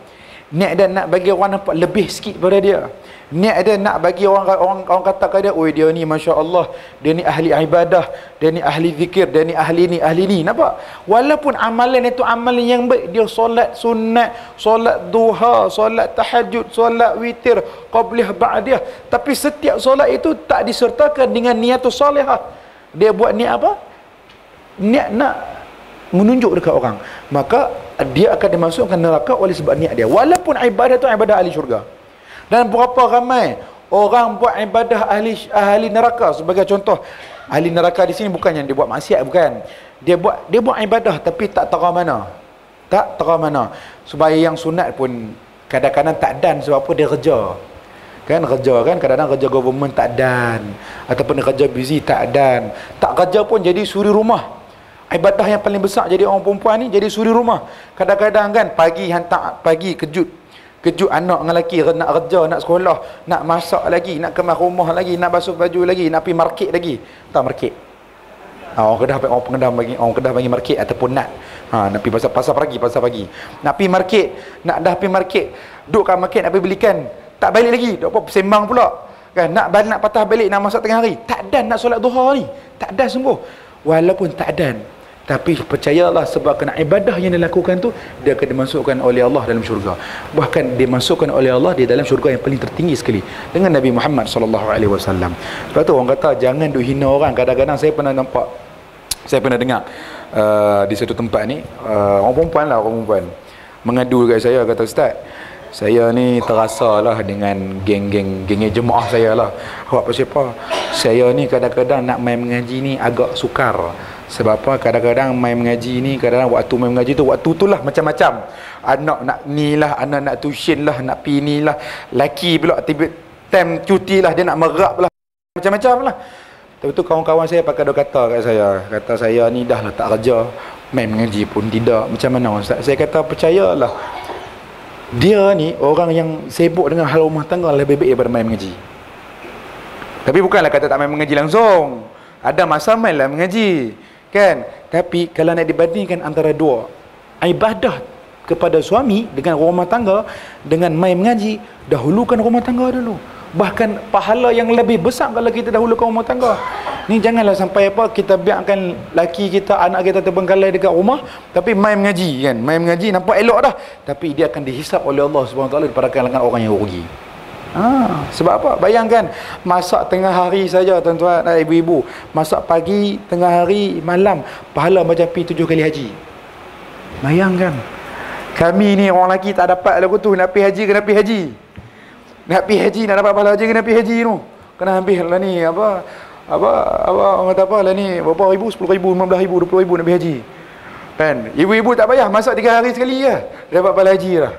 niat dia nak bagi orang nampak lebih sikit pada dia, niat dia nak bagi orang katakan dia, oi dia ni Masya Allah, dia ni ahli ibadah, dia ni ahli zikir, dia ni ahli ni. Nampak? Walaupun amalan itu amalan yang baik, dia solat sunat, solat duha, solat tahajud, solat witir, qabliyah, ba'diyah, tapi setiap solat itu tak disertakan dengan niatus salihah. Dia buat niat apa? Niat nak menunjuk dekat orang, maka dia akan dimasukkan neraka oleh sebab niat dia, walaupun ibadah itu ibadah ahli syurga. Dan berapa ramai orang buat ibadah ahli neraka. Sebagai contoh, ahli neraka di sini bukan yang dia buat maksiat, bukan. Dia buat ibadah tapi tak tahu mana. Tak tahu mana. Sembahyang sunat pun kadang-kadang tak dan, sebab apa? Dia kerja. Kan kerja kan, kadang-kadang kerja government tak dan, ataupun dia kerja busy tak dan. Tak kerja pun jadi suri rumah. Ibadah yang paling besar jadi orang perempuan ni jadi suri rumah. Kadang-kadang kan pagi hantar, pagi kejut anak dengan lelaki, nak kerja, nak sekolah, nak masak lagi, nak kemas rumah lagi, nak basuh baju lagi, nak pergi market lagi. Tahu market? Orang Kedah bagi market ataupun nak pergi pasar pagi. Nak pergi market, dah pergi market, duduk kat market nak pergi belikan, tak balik lagi, duk apa sembang pula. Kan nak patah balik, nak masak tengah hari, tak dan nak solat duha ni. Tak dan sungguh. Walaupun tak dan, tapi percayalah, sebab kena ibadah yang dilakukan tu, dia akan dimasukkan oleh Allah dalam syurga. Bahkan dimasukkan oleh Allah di dalam syurga yang paling tertinggi sekali dengan Nabi Muhammad SAW. Sebab tu orang kata jangan duk hina orang. Kadang-kadang saya pernah dengar di satu tempat ni, orang perempuan mengadu dekat saya, kata, Ustaz, saya ni terasa lah dengan geng jemaah saya lah. Awak pasal apa? Saya ni kadang-kadang nak main mengaji ni agak sukar. Sebab apa? Kadang-kadang main mengaji ni, kadang-kadang waktu main mengaji tu, waktu tu lah macam-macam. Anak nak ni lah, anak nak tuition lah, nak pi ni lah. Laki pula tiba time cuti lah, dia nak merap lah, macam-macam lah. Tapi tu kawan-kawan saya pakai dua kata kat saya. Kata saya ni dah lah tak kerja, main mengaji pun tidak. Macam mana Ustaz? Saya kata percayalah, dia ni orang yang sibuk dengan hal rumah tangga lebih baik daripada main mengaji. Tapi bukanlah kata tak main mengaji langsung, ada masa main lah mengaji kan. Tapi kalau nak dibandingkan antara dua, ibadah kepada suami dengan rumah tangga dengan main mengaji, dahulukan rumah tangga dulu. Bahkan pahala yang lebih besar kalau kita dahulukan rumah tangga. Ni janganlah sampai apa, kita biarkan laki kita, anak kita terbengkalai dekat rumah, tapi main mengaji kan. Main mengaji nampak elok dah, tapi dia akan dihisap oleh Allah SWT daripada kalangan orang yang rugi. Sebab apa? Bayangkan, masak tengah hari saja tuan-tuan dan ibu-ibu, masak pagi, tengah hari, malam, pahala macam pergi 7 kali haji. Bayangkan, kami ni orang lelaki tak dapat lagu tu, nak pergi haji kena pergi haji. Nak pergi haji, nak dapat pahala haji kena pergi haji tu. Kena ambil lah ni apa orang kata apa lah ni, berapa ribu, 10 ribu, 15 ribu, 20 ribu nak pergi haji kan. Ibu-ibu tak payah masak 3 hari sekali je, dapat pahala haji lah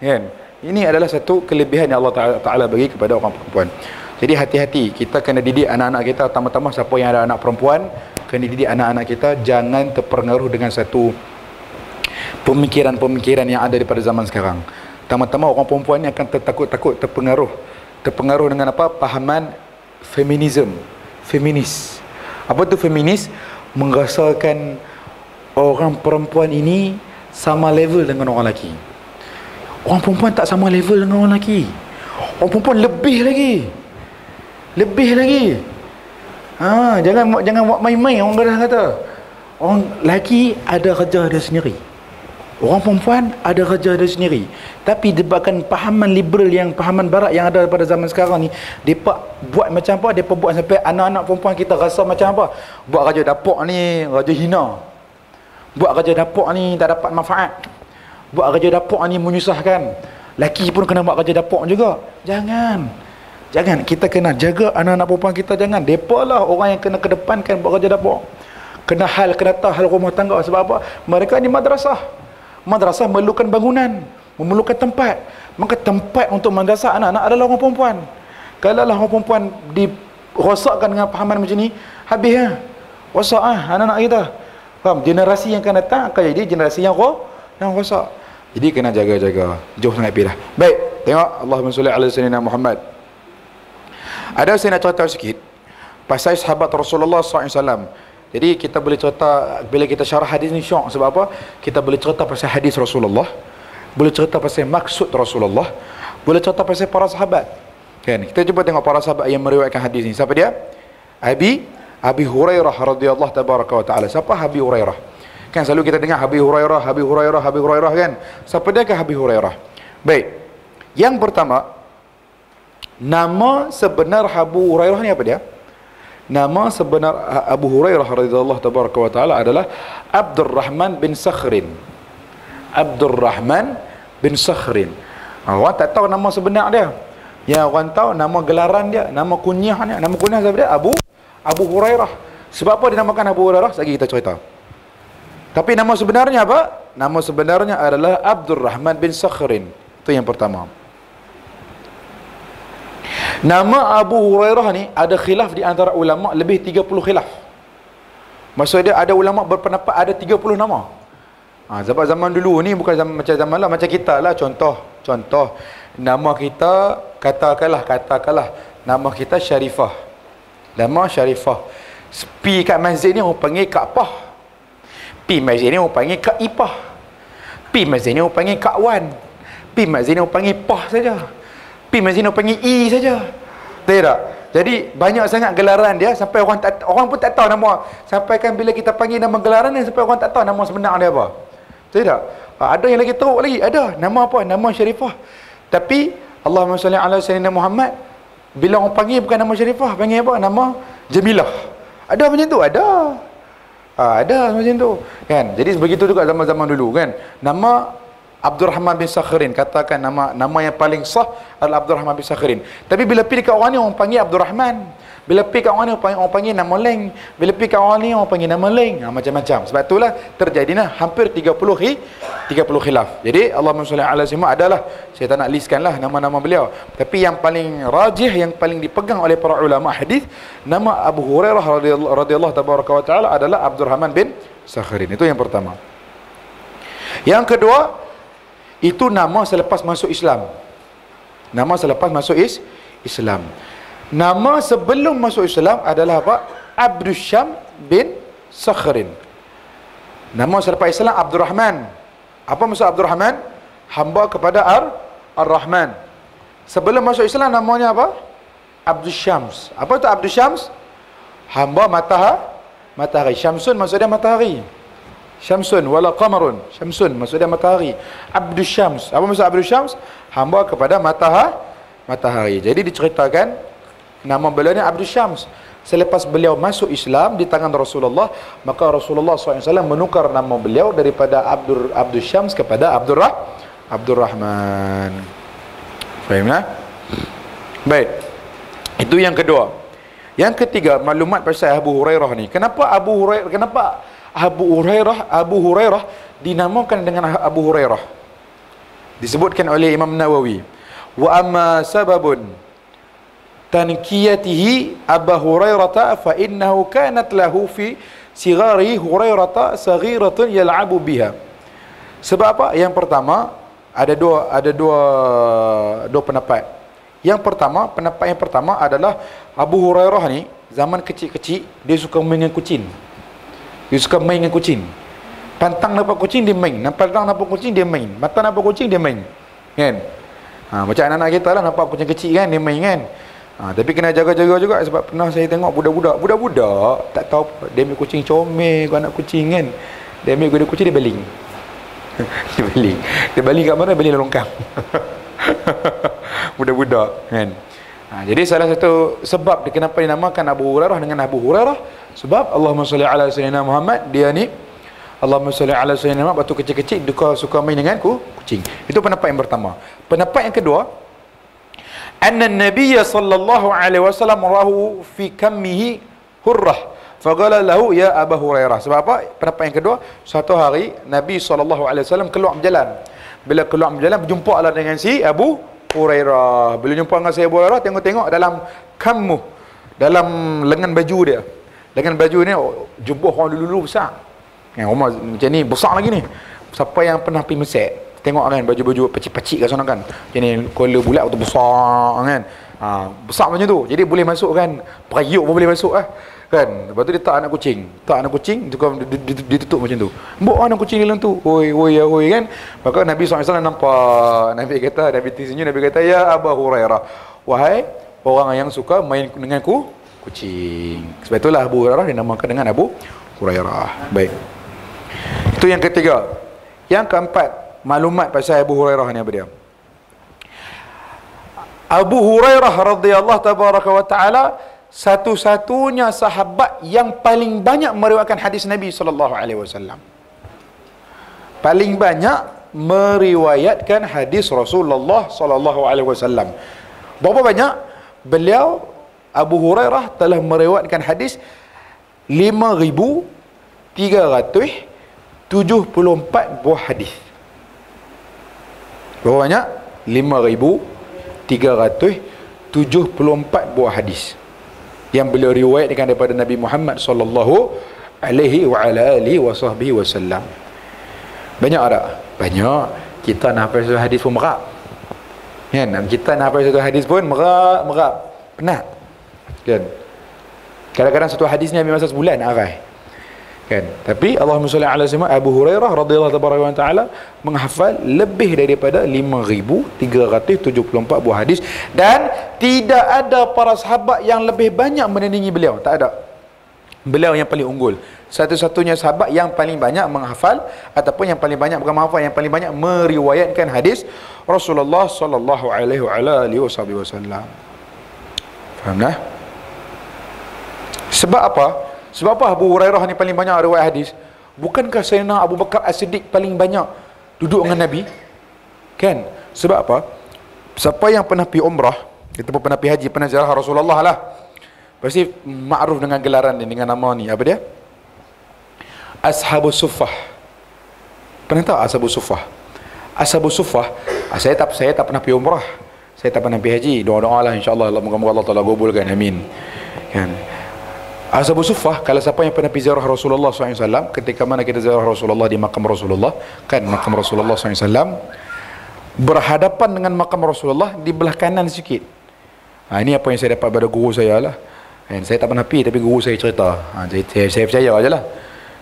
kan. Ini adalah satu kelebihan yang Allah Ta'ala bagi kepada orang perempuan. Jadi hati-hati, kita kena didik anak-anak kita, terutama siapa yang ada anak perempuan, kena didik anak-anak kita jangan terpengaruh dengan satu pemikiran-pemikiran yang ada daripada zaman sekarang. Terutama orang perempuan ni akan tertakut-takut terpengaruh dengan apa? Pahaman feminis. Apa tu feminis? Merasakan orang perempuan ini sama level dengan orang lelaki. Orang perempuan tak sama level dengan orang lelaki. Orang perempuan lebih lagi. Jangan buat main-main. Orang kata orang lelaki ada kerja dia sendiri, orang perempuan ada kerja dia sendiri. Tapi disebabkan pahaman liberal, yang pahaman barat yang ada pada zaman sekarang ni, mereka buat macam apa, mereka buat sampai anak-anak perempuan kita rasa macam apa, buat kerja dapur ni kerja hina, buat kerja dapur ni tak dapat manfaat, buat kerja dapur ni menyusahkan. Laki pun kena buat kerja dapur juga. Jangan, kita kena jaga anak-anak perempuan kita. Jangan, mereka lah orang yang kena kedepankan buat kerja dapur, kena tahu hal rumah tangga. Sebab apa? Mereka ni madrasah memerlukan bangunan, memerlukan tempat. Maka tempat untuk madrasah anak-anak adalah orang perempuan. Kalau lah orang perempuan dirosakkan dengan pahaman macam ni, habis lah, rosak anak-anak kita. Faham? Generasi yang akan datang akan jadi generasi yang rosak. Jadi kena jaga-jaga. Jauh sangat pilih. Baik, tengok Allahumma salli ala sayyidina Muhammad. Ada saya nak cerita sikit pasal sahabat Rasulullah SAW. Jadi kita boleh cerita, bila kita syarah hadis ni syok. Sebab apa? Kita boleh cerita pasal hadis Rasulullah, boleh cerita pasal maksud Rasulullah, boleh cerita pasal para sahabat. Kan? Kita cuba tengok para sahabat yang meriwayatkan hadis ni. Siapa dia? Abi Hurairah radhiyallahu tabaraka wa taala. Siapa Abi Hurairah? Kan selalu kita dengar Abi Hurairah kan? Siapa dia ke Abi Hurairah? Baik. Yang pertama, nama sebenar Abu Hurairah ni apa dia? Nama sebenar Abu Hurairah radhiyallahu tabaraka wa taala adalah Abdurrahman bin Sakhrin. Abdurrahman bin Sakhrin. Orang tak tahu nama sebenar dia. Yang orang tahu nama gelaran dia, nama kunyah dia. Nama kunyah siapa dia? Abu Hurairah. Sebab apa dinamakan Abu Hurairah? Lagi kita cerita. Tapi nama sebenarnya apa? Nama sebenarnya adalah Abdurrahman bin Sakhrin. Itu yang pertama. Nama Abu Hurairah ni ada khilaf di antara ulama, lebih 30 khilaf. Maksudnya ada ulama berpendapat ada 30 nama. Sebab zaman dulu ni bukan zaman macam zaman lah, macam kita lah. Contoh nama kita, katakanlah nama kita Syarifah. Nama Syarifah. Pi kat masjid ni orang panggil Kak Pah. Pi masjid ni orang panggil Kak Ipah. Pi masjid ni orang panggil Kak Wan. Pi masjid ni orang panggil Pah saja. Pi masjid ni orang panggil I saja. Tak? Jadi banyak sangat gelaran dia sampai orang pun tak tahu nama. Sampai kan bila kita panggil nama gelaran dia, sampai orang tak tahu nama sebenar dia apa. Tak? Ada yang lagi teruk lagi. Ada nama apa? Nama Syarifah. Tapi Allahumma salli ala sayyidina Muhammad, bila orang panggil bukan nama Syarifah, panggil apa? Nama Jamilah. Ada macam tu? Ada macam tu. Kan? Jadi begitu juga zaman-zaman dulu kan. Nama Abdurrahman bin Sakhrin, katakan nama yang paling sah adalah Abdurrahman bin Sakhrin. Tapi bila pergi dekat orang ni orang panggil Abdurrahman. Bila pergi kat orang ni orang panggil nama lain. Bila pergi kat orang ni orang panggil nama lain. Macam-macam. Sebab itulah terjadilah hampir 30 khilaf. Jadi Allahumma salli ala sayyidina adalah, saya tak nak listkanlah nama-nama beliau. Tapi yang paling rajih, yang paling dipegang oleh para ulama hadis, nama Abu Hurairah radhiyallahu tabaraka wa taala adalah Abdurrahman bin Sakhrin. Itu yang pertama. Yang kedua, itu nama selepas masuk Islam. Nama selepas masuk Islam. Nama sebelum masuk Islam adalah apa? Abdul Syam bin Sakhrin. Nama selepas Islam Abdurrahman. Apa maksud Abdurrahman? Hamba kepada Ar-Rahman. Sebelum masuk Islam namanya apa? Abdul Syams. Apa itu Abdul Syams? Hamba matahari. Syamsun maksudnya matahari. Syamsun wala qamarun. Syamsun maksudnya matahari. Abdul Syams. Apa maksud Abdul Syams? Hamba kepada matahari. Jadi diceritakan nama beliau ni Abdul Syams. Selepas beliau masuk Islam di tangan Rasulullah, maka Rasulullah SAW menukar nama beliau daripada Abdul Syams kepada Abdurrahman. Faham tak? Baik. Itu yang kedua. Yang ketiga, maklumat pasal Abu Hurairah ni. Kenapa Abu Hurairah dinamakan dengan Abu Hurairah? Disebutkan oleh Imam Nawawi. Wa amma sababun tankiyatihi Abu Hurairah fa innahu kanat lahu fi sigari Hurairah saghiratun yal'abu biha. Sebab apa? Yang pertama, ada dua pendapat. Pendapat yang pertama adalah Abu Hurairah ni zaman kecil-kecil dia suka main dengan kucing. Pantang nampak kucing dia main. Pantang nampak kucing dia main. Macam anak-anak kita lah, nampak kucing kecil kan dia main kan. Tapi kena jaga-jaga juga, sebab pernah saya tengok budak-budak tak tahu dia ambil kucing comel, anak kucing kan. Dia ambil kucing, dia baling. Dia baling kat mana? Baling longkang. Budak-budak kan. Jadi salah satu sebab kenapa dinamakan Abu Hurairah dengan Abu Hurairah, sebab Allahumma salli ala sayyidina Muhammad, dia ni Allahumma salli ala sayyidina Muhammad, waktu kecil-kecil dia suka main dengan kucing. Itu pendapat yang pertama. Pendapat yang kedua, anna an-nabiy sallallahu alaihi wasallam rahu fi kammihi hurrah faqala lahu ya Abu Hurairah. Sebab apa? Pendapat yang kedua, satu hari Nabi sallallahu alaihi wasallam keluar berjalan. Bila keluar berjalan, berjumpa lah dengan si Abu Hurairah. Bila jumpa dengan si Abu Hurairah, tengok-tengok dalam kammu, dalam lengan baju dia. Lengan baju ni jubah orang dulu-dulu besar. Rumah macam ni besar lagi ni. Siapa yang pernah pergi Mesir, tengok kan baju-baju pacik-pacik kat sana kan. Macam ni kola bulat tu besar kan. Besar macam tu. Jadi boleh masuk kan. Perayuk pun boleh masuk kan. Lepas tu dia tak anak kucing, ditutup macam tu. Mbok anak kucing dalam tu. Hoi kan. Maka Nabi SAW nampak. Nabi tersenyum, Nabi kata, ya Abu Hurairah, wahai orang yang suka main dengan kucing. Sebab itulah Abu Hurairah dinamakan dengan Abu Hurairah. Baik. Itu yang ketiga. Yang keempat, maklumat pasal Abu Hurairah ni apa dia? Abu Hurairah radhiyallahu tabaraka wa taala satu-satunya sahabat yang paling banyak meriwayatkan hadis Nabi sallallahu alaihi wasallam. Paling banyak meriwayatkan hadis Rasulullah sallallahu alaihi wasallam. Berapa banyak? Beliau Abu Hurairah telah meriwayatkan hadis 5,374 buah hadis. Berapa banyak? 5,374 buah hadis yang beliau riwayatkan daripada Nabi Muhammad sallallahu alaihi wa ala alihi wasallam. Banyak tak? Banyak. Kita nak hafal satu hadis pun merap. Kan? Kita nak hafal satu hadis pun merap. Penat. Kan? Kadang-kadang satu hadis ni ambil masa sebulan nak hafal. Kan? Tapi Allahumma salli ala sayyidina Abu Hurairah radhiyallahu taala menghafal lebih daripada 5,374 buah hadis, dan tidak ada para sahabat yang lebih banyak menandingi beliau. Tak ada. Beliau yang paling unggul. Satu-satunya sahabat yang paling banyak menghafal, ataupun yang paling banyak bukan menghafal, yang paling banyak meriwayatkan hadis Rasulullah sallallahu alaihi wasallam. Faham dah? Sebab apa? Sebab apa Abu Hurairah ni paling banyak riwayat hadis? Bukankah Sayyidina Abu Bakar As-Siddiq paling banyak duduk dengan Nabi? Kan? Sebab apa? Siapa yang pernah pergi umrah, kita pun pernah pergi haji, pernah ziarah Rasulullah lah, pasti makruf dengan gelaran ni, dengan nama ni. Apa dia? Ashabus Suffah. Pernah tahu Ashabus Suffah? Ashabus Suffah, saya tak pernah pergi umrah, saya tak pernah pergi haji. Doa-doa lah insya-Allah, moga-moga Allah Taala kabulkan, amin. Kan? Ashabus Suffah, kalau siapa yang pernah pergi ziarah Rasulullah SAW, ketika mana kita ziarah Rasulullah di makam Rasulullah, kan makam Rasulullah SAW berhadapan dengan makam Rasulullah di belah kanan sikit. Ini apa yang saya dapat pada guru saya lah. Kan, saya tak pernah pergi, tapi guru saya cerita. Saya percaya je lah.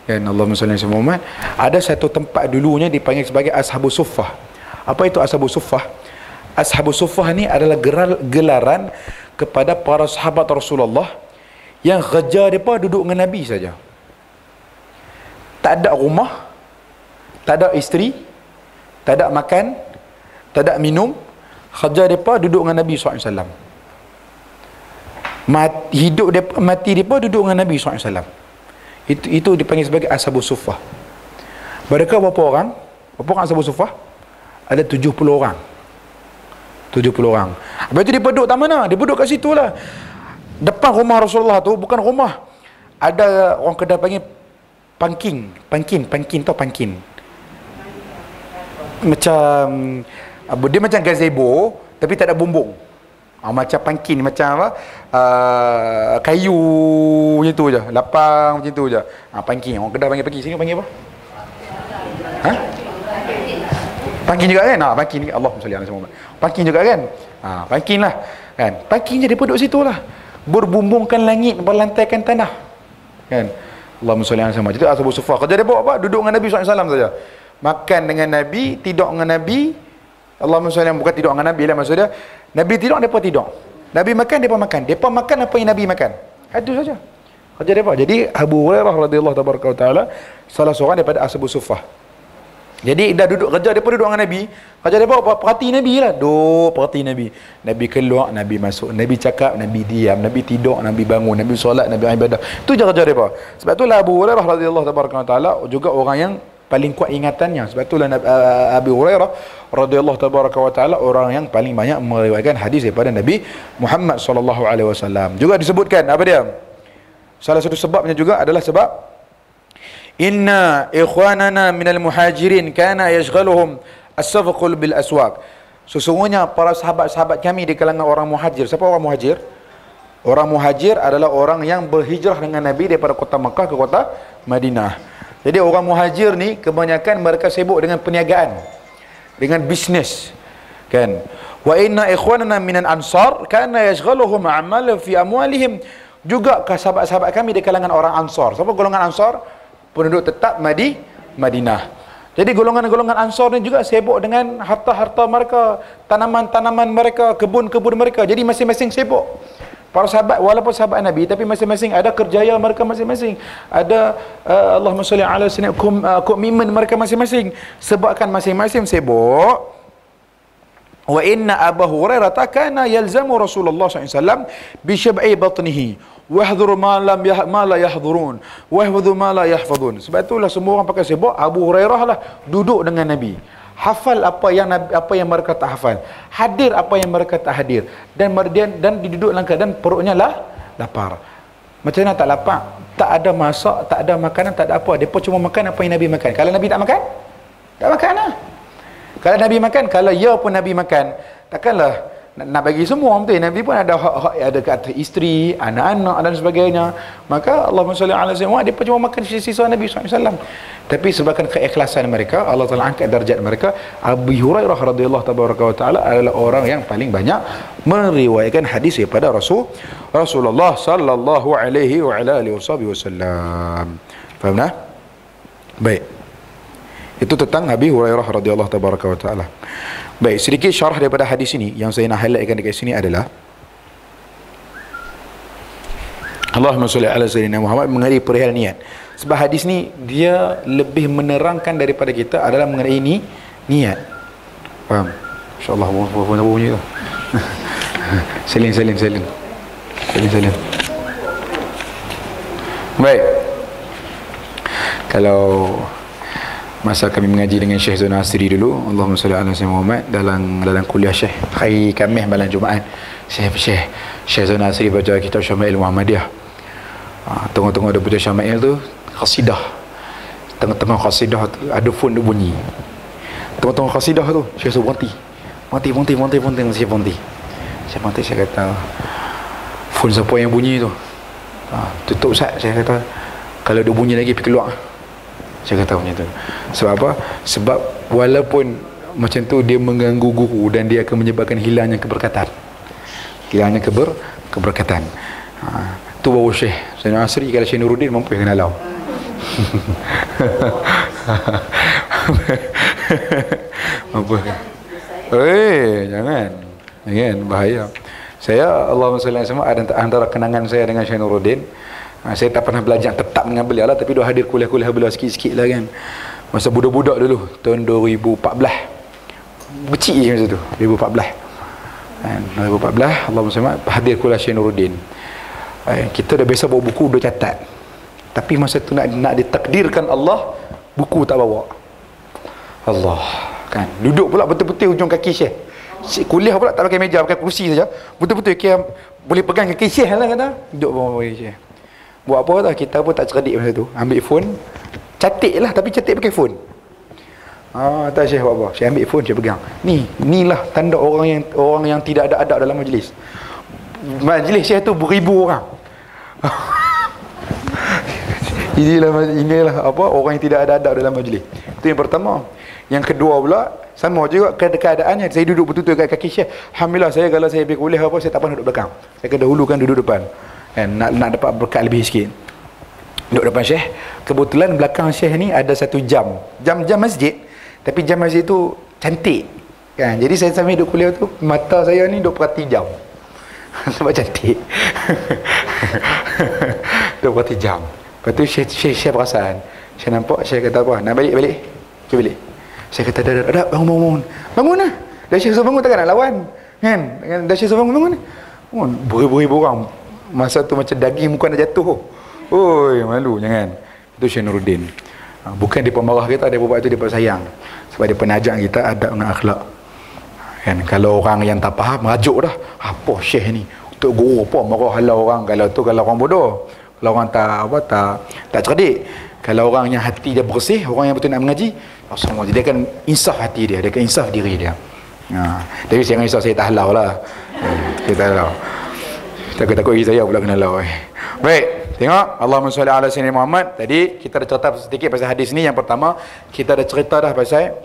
Kan, Allahumma salli ala Muhammad. Ada satu tempat dulunya dipanggil sebagai Ashabus Suffah. Apa itu Ashabus Suffah? Ashabus Suffah ni adalah gelaran kepada para sahabat Rasulullah yang kerja mereka duduk dengan Nabi saja. Tak ada rumah, tak ada isteri, tak ada makan, tak ada minum. Kerja mereka duduk dengan Nabi SAW. Hidup mereka, mati mereka duduk dengan Nabi SAW. Itu dipanggil sebagai Ashabus Suffah. Mereka berapa orang? Berapa orang Ashabus Suffah? Ada 70 orang. 70 orang. Lepas itu dia duduk tak mana? Dia duduk kat situ lah. Depan rumah Rasulullah tu, bukan rumah, ada orang Kedah panggil pangking tau, pangking macam dia macam gazebo tapi tak ada bumbung. Macam pangking, macam apa, kayu macam tu je, lapang macam tu je. Pangking, orang Kedah panggil pangking. Sini panggil apa? Pangking juga kan? Pangking ni, Allahumma salli ala Muhammad. Pangking juga kan? Pangking lah kan? Pangking je, dia duduk situ lah, berbumbungkan langit, berlantaikan tanah. Kan? Allahumma salli ala Muhammad. Itu Ashabus Suffah. Kerja dia buat apa? Duduk dengan Nabi SAW saja. Makan dengan Nabi, tidur dengan Nabi. Allahumma salli, bukan tidur dengan Nabi lah maksudnya. Nabi tidur, mereka tidur. Nabi makan, depa makan. Depa makan apa yang Nabi makan. Itu saja. Kerja depa. Jadi Abu Hurairah radhiyallahu taala salah seorang daripada Ashabus Suffah. Jadi dah duduk kerja, depa duduk dengan Nabi. Kerja depa perhati Nabi lah. Duk perhati Nabi. Nabi keluar, Nabi masuk. Nabi cakap, Nabi diam. Nabi tidur, Nabi bangun. Nabi solat, Nabi ibadah. Itu je kerja depa. Sebab itulah Abu Hurairah radhiyallahu taala juga orang yang paling kuat ingatannya. Sebab itulah Abu Hurairah radhiyallahu taala orang yang paling banyak meriwayatkan hadis daripada Nabi Muhammad sallallahu alaihi wasallam. Juga disebutkan apa dia? Salah satu sebabnya juga adalah sebab inna ikhwanana minal muhajirin kana yashghaluhum as-safqul bil aswaq. Sesungguhnya para sahabat-sahabat kami di kalangan orang muhajir. Siapa orang muhajir? Orang muhajir adalah orang yang berhijrah dengan Nabi daripada kota Mekah ke kota Madinah. Jadi orang muhajir ni kebanyakan mereka sibuk dengan perniagaan, dengan bisnes, kan? Wa inna ikhwanana minal ansar kana yashghaluhum a'mal fi amwalihim. Juga sahabat-sahabat kami di kalangan orang Ansar. Siapa golongan Ansar? Penduduk tetap Madinah. Jadi golongan-golongan Ansar ni juga sibuk dengan harta-harta mereka, tanaman-tanaman mereka, kebun-kebun mereka. Jadi masing-masing sibuk. Para sahabat walaupun sahabat Nabi tapi masing-masing ada kerjaya mereka masing-masing. Ada Allahumma salli ala sayyidina komitmen mereka masing-masing. Sebabkan masing-masing sibuk. Wa inna Abu Hurairah kana yalzamu Rasulullah SAW bi syab'i batnihi wahdhur ma la yahdhurun wahdhur ma la yahfazun. Sebab itulah semua orang pakai sibuk. Abu Hurairah lah duduk dengan Nabi, hafal apa yang mereka tak hafal, hadir apa yang mereka tak hadir, dan duduk dalam keadaan perutnya lah lapar. Macam mana tak lapar? Tak ada masak, tak ada makanan, tak ada apa. Depa cuma makan apa yang Nabi makan. Kalau Nabi tak makan, tak makan lah. Kalau Nabi makan, kalau ya pun Nabi makan, takkanlah nak bagi semua. Betul, Nabi pun ada hak ada ke atas isteri, anak-anak dan sebagainya. Maka Allahumma salli ala sayyidina, dia cuma makan sisa Nabi SAW. Tapi sebabkan keikhlasan mereka, Allah Taala angkat darjat mereka. Abu Hurairah radhiyallahu taala adalah orang yang paling banyak meriwayatkan hadis daripada Rasulullah sallallahu alaihi wa ala alihi wasallam. Faham tak? Baik. Itu tentang Abi Hurairah radhiyallahu taala. Baik, sedikit syarah daripada hadis ini yang saya nak highlightkan dekat sini adalah Allahumma salli ala sayyidina Muhammad mengenai perihal niat. Sebab hadis ni dia lebih menerangkan daripada kita adalah mengenai niat. Faham? Insya-Allah bunyi tu. Salim. Baik. Kalau masa kami mengaji dengan Syekh Zainal Asri dulu, Allahumma salli ala sayyidina Muhammad, dalam kuliah Syekh hari Khamis malam Jumaat, Syekh Zainal Asri baca kitab Syama'il Muhammadiyah. Tengah-tengah ada baca Syama'il tu qasidah. Tengah-tengah qasidah ada phone tu bunyi. Tengah-tengah qasidah tu Syekh suruh berhenti. Saya kata, phone siapa yang bunyi tu? Tutup Ustaz, saya kata. Kalau dia bunyi lagi pergi keluar. Saya kata macam tu. Sebab apa? Sebab walaupun macam tu dia mengganggu guru dan dia akan menyebabkan hilangnya keberkatan. Keberkatan. Tu baru Syekh Zainal Asri. Kalau Syekh Nuruddin mampu yang kenal. Apa? Jangan bahaya. Saya Allahumma salli alaihi wasallam, ada antara kenangan saya dengan Syekh Nuruddin. Saya tak pernah belajar tetap dengan beliau lah, tapi dah hadir kuliah-kuliah beliau sikit-sikit lah kan. Masa budak-budak dulu, tahun 2014. Kecil je masa tu, 2014. 2014, Allahumma salli, hadir kuliah Syekh Nuruddin. Kita dah biasa bawa buku, dah catat. Tapi masa tu nak ditakdirkan Allah, buku tak bawa. Allah, kan. Duduk pula betul-betul hujung kaki Syekh. Kuliah pula tak pakai meja, pakai kursi saja. Betul-betul kira boleh pegang kaki Syekh lah kata. Duduk bawah kaki Syekh. Buat apa tau, kita pun tak cerdik masa tu. Ambil phone, catik lah, tapi catik pakai phone. Tak Syekh buat apa? Syekh ambil phone, Syekh pegang. Inilah tanda orang yang tidak ada adab dalam majlis. Majlis Syekh tu beribu orang. Inilah apa, orang yang tidak ada adab dalam majlis. Itu yang pertama. Yang kedua pula, sama juga keadaannya. Saya duduk betul-betul kat kaki Syekh. Alhamdulillah, kalau saya pergi kuliah apa, saya tak pernah duduk belakang. Saya kena dahulukan duduk depan. Nak dapat berkat lebih sikit. Duduk depan Syekh. Kebetulan belakang Syekh ni ada satu jam masjid. Tapi jam masjid tu cantik kan. Jadi saya sambil duduk kuliah tu, mata saya ni duduk perhati jam. Sebab cantik. 24 jam. Lepas tu saya perasan. Saya nampak, saya kata apa? Nak balik? Okay, balik. Saya kata, dah, bangun. Bangun lah. Dah saya suruh bangun, takkan nak lawan. Kan? Dah saya suruh bangun. Bangun. Beribu-ribu orang. Masa tu macam daging muka nak jatuh. Oi, malu, jangan. Itu Syekh Nuruddin. Bukan dia pemarah kita, dia buat itu dia sayang. Sebab dia penajak kita adab dengan akhlak. Kan? Kalau orang yang tak faham, merajuk dah. Apa Syekh ni? Untuk guru apa marah halau orang. Kalau orang bodoh. Kalau orang tak cerdik. Kalau orang yang hati dia bersih, orang yang betul nak mengaji, Rasulullah, dia akan insaf hati dia akan insaf diri dia. Tapi jangan insaf saya tak halau lah. Kita halau. Takut saya pula kena halau. Baik, tengok Allahumma salli ala sayyidina Muhammad. Tadi kita dah cerita sedikit pasal hadis ni. Yang pertama, kita dah cerita dah pasal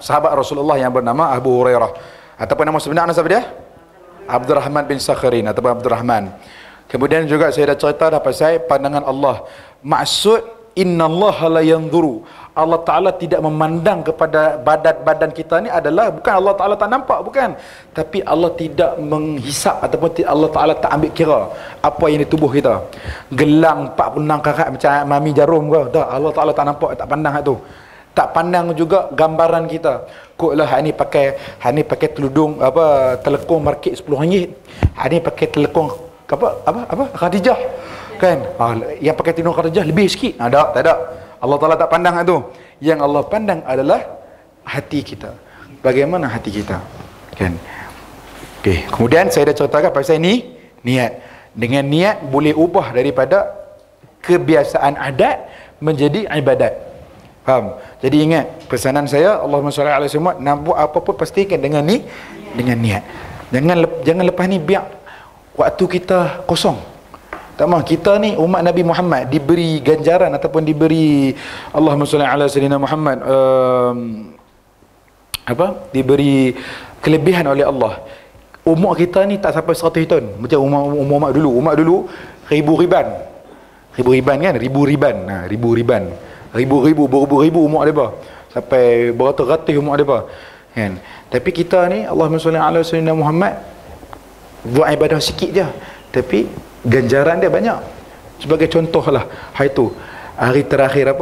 sahabat Rasulullah yang bernama Abu Hurairah. Ataupun nama sebenarnya siapa dia? Abdurrahman bin Sakhirin ataupun Abdurrahman. Kemudian juga saya dah cerita dah pasal pandangan Allah. Maksud innallaha la yanzuru. Allah Ta'ala tidak memandang kepada badan kita ni adalah bukan Allah Ta'ala tak nampak, bukan. Tapi Allah tidak menghisap ataupun Allah Ta'ala tak ambil kira apa yang di tubuh kita. Gelang 46 karat macam mami jarum ke, tak, Allah Ta'ala tak nampak, tak pandang tu. Tak pandang juga gambaran kita. Koklah hari ni pakai teludung telekung market RM10. Hari ni pakai telekung Khadijah. Kan? Yang pakai telekung Khadijah lebih sikit. Tak ada. Allah Ta'ala tak pandang tu. Yang Allah pandang adalah hati kita. Bagaimana hati kita. Kan? Okay. Kemudian saya dah ceritakan pasal ni niat. Dengan niat boleh ubah daripada kebiasaan adat menjadi ibadat. Faham? Jadi ingat pesanan saya, Allahumma salli ala Muhammad, nak buat apa pun pastikan dengan niat. Jangan lepas ni biar waktu kita kosong. Tak mahu kita ni umat Nabi Muhammad diberi ganjaran ataupun diberi Allahumma salli ala sayyidina Muhammad diberi kelebihan oleh Allah. Umur kita ni tak sampai 100 tahun macam umur umat dulu ribu riban kan, ribu umur dia sampai beratus-ratus umur dia kan. Tapi kita ni Allahumma salli ala sayyidina Muhammad buat ibadah sikit je tapi ganjaran dia banyak. Sebagai contohlah hari terakhir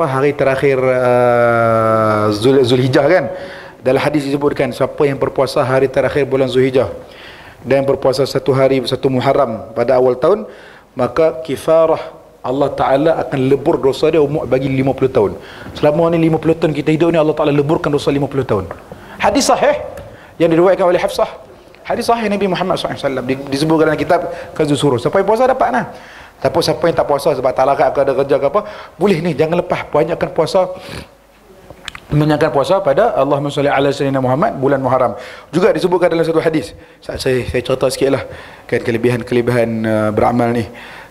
Zulhijjah kan. Dalam hadis disebutkan siapa yang berpuasa hari terakhir bulan Zulhijjah dan berpuasa satu Muharram pada awal tahun, maka kifarah Allah Ta'ala akan lebur dosa dia umur bagi 50 tahun. Selama ni 50 tahun kita hidup ni, Allah Ta'ala leburkan dosa 50 tahun. Hadis sahih yang diriwayatkan oleh Hafsah. Hadis sahih Nabi Muhammad SAW disebutkan dalam kitab Kanzul Surur. Siapa yang puasa dapat lah. Tapi siapa yang tak puasa sebab tak larat ke ada kerja ke apa, boleh ni, jangan lepas, banyakkan puasa, menyangkan puasa pada Allahumma salli ala sayyidina Muhammad bulan Muharram. Juga disebutkan dalam satu hadis. Saya cerita sikit lah kan kelebihan beramal ni.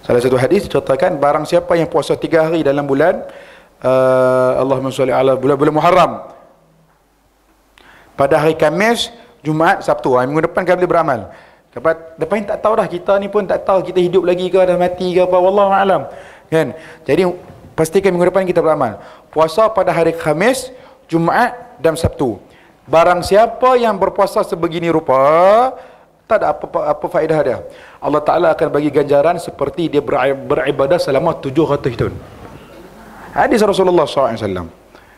Salah satu hadis ceritakan barang siapa yang puasa 3 hari dalam bulan Allahumma salli ala bulan Muharram, pada hari Khamis, Jumaat, Sabtu, minggu depan kami boleh beramal. Depan ni tak tahu dah, kita ni pun tak tahu kita hidup lagi ke, dah mati ke apa, wallahu alam kan. Jadi pastikan minggu depan kita beramal. Puasa pada hari Khamis, Jumaat dan Sabtu. Barang siapa yang berpuasa sebegini rupa, tak ada apa faedah dia. Allah Ta'ala akan bagi ganjaran seperti dia beribadah selama 700 tahun. Hadis Rasulullah SAW.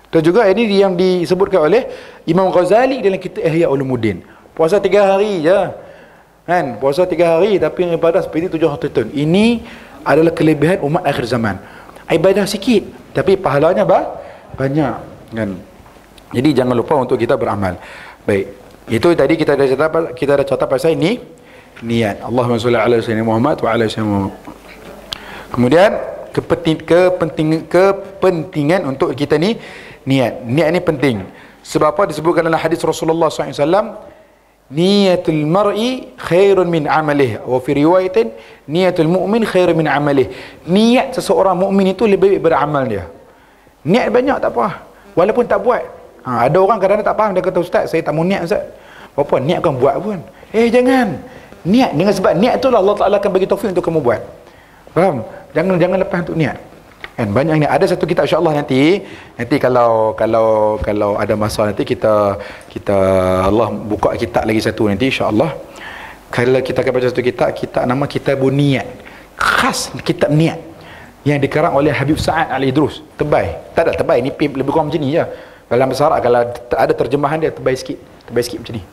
Dan juga ini yang disebutkan oleh Imam Ghazali dalam kitab Ihya Ulumuddin. Puasa 3 hari je kan, puasa 3 hari tapi ibadah seperti 700 tahun. Ini adalah kelebihan umat akhir zaman. Ibadah sikit tapi pahalanya banyak kan. Jadi jangan lupa untuk kita beramal. Baik, itu tadi kita dah cerita pasal ini niat. Allahumma shalli ala sayyidina Muhammad wa ala sayyidina Muhammad. Kemudian kepentingan untuk kita ni niat ni penting. Sebab apa? Disebutkan dalam hadis Rasulullah SAW, niyatul mar'i khairun min amalih, wa fi riwayatin niyatul mu'min khairun min amalih. Niat seseorang mukmin itu lebih baik beramal dia. Niat banyak tak apa, walaupun tak buat. Ada orang kadang-kadang tak faham, dia kata, ustaz saya tak mau niat ustaz. Apa niat kan buat pun. Jangan niat, dengan sebab niat tu Allah Ta'ala akan bagi taufik untuk kamu buat. Faham? Jangan lepas untuk niat kan. Banyak ni, ada satu kitab insya-Allah nanti kalau ada masa nanti kita Allah buka kitab lagi satu nanti insya-Allah. Kalau kita akan baca satu kitab nama Kitabun Niat, khas kitab niat yang dikarang oleh Habib Sa'ad Al-Idrus. Tebal, tak ada tebal, ni lebih kurang macam ni je. Dalam bahasa Arab kalau ada terjemahan dia tebal sikit macam ni.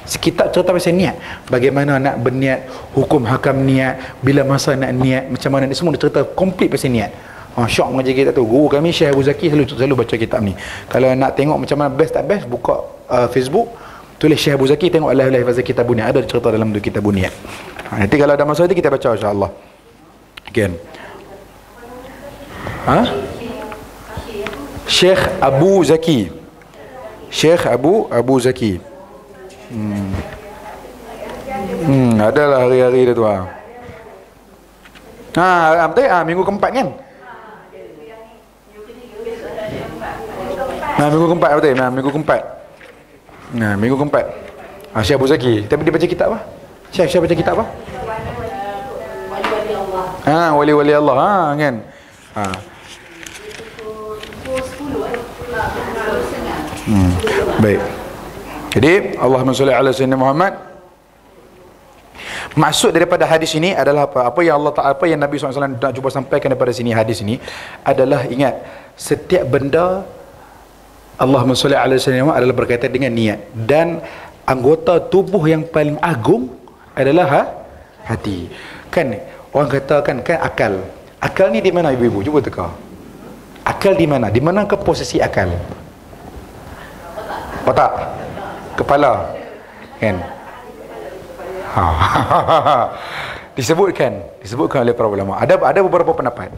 Sekitar cerita pasal niat, bagaimana nak berniat, hukum hakam niat, bila masa nak niat, macam mana ni, semua dia cerita komplit pasal niat. Syok mengajar kita tu. Guru kami Syekh Abu Zaki selalu baca kitab ni. Kalau nak tengok macam mana best tak best, buka Facebook, tulis Syekh Abu Zaki, tengok live pasal Kitabun Niat, ada cerita dalam tu Kitabun Niat. Nanti kalau ada masa nanti kita baca insya-Allah. Again. Syekh Abu Zaki. Syekh Abu Zaki. Adalah hari-hari dia tu. Betul minggu keempat kan? Minggu keempat betul. Minggu keempat. Minggu keempat. Syekh Abu Zaki. Tapi dia baca kitab apa? Syekh baca kitab apa? Wali-wali Allah. Kan? Baik. Jadi Allahumma shalli ala sayyidina Muhammad. Maksud daripada hadis ini adalah apa? Apa yang Allah Ta'ala, apa yang Nabi SAW nak cuba sampaikan daripada sini, hadis ini adalah, ingat, setiap benda Allahumma shalli ala sayyidina Muhammad adalah berkaitan dengan niat, dan anggota tubuh yang paling agung adalah hati. Kan orang katakan kan akal. Akal ni di mana ibu-ibu? Cuba teka. Akal di mana? Di mana ke posisi akal? Otak, kepala, kan? Disebutkan oleh para ulama. Ada beberapa pendapat.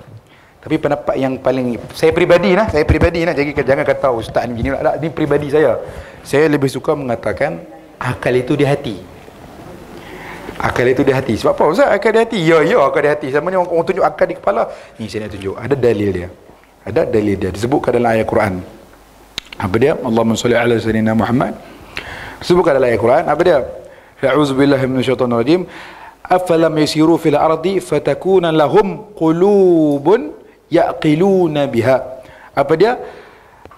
Tapi pendapat yang paling saya pribadi nak jadi jangan kata ustaz ni begini. Ini pribadi saya. Saya lebih suka mengatakan akal itu di hati. Akal itu di hati. Sebab apa ustaz akal di hati? Ya akal di hati. Samanya orang tunjuk akal di kepala. Ni saya nak tunjuk. Ada dalil dia. Disebutkan dalam ayat Quran. Apa dia? Allahumma shalli ala sayyidina Muhammad. Disebutkan dalam ayat Quran. Apa dia? A'udzubillahi minasyaitonir rajim. Afalam yasiru fil ardi fatakuna lahum qulubun yaqiluna biha. Apa dia?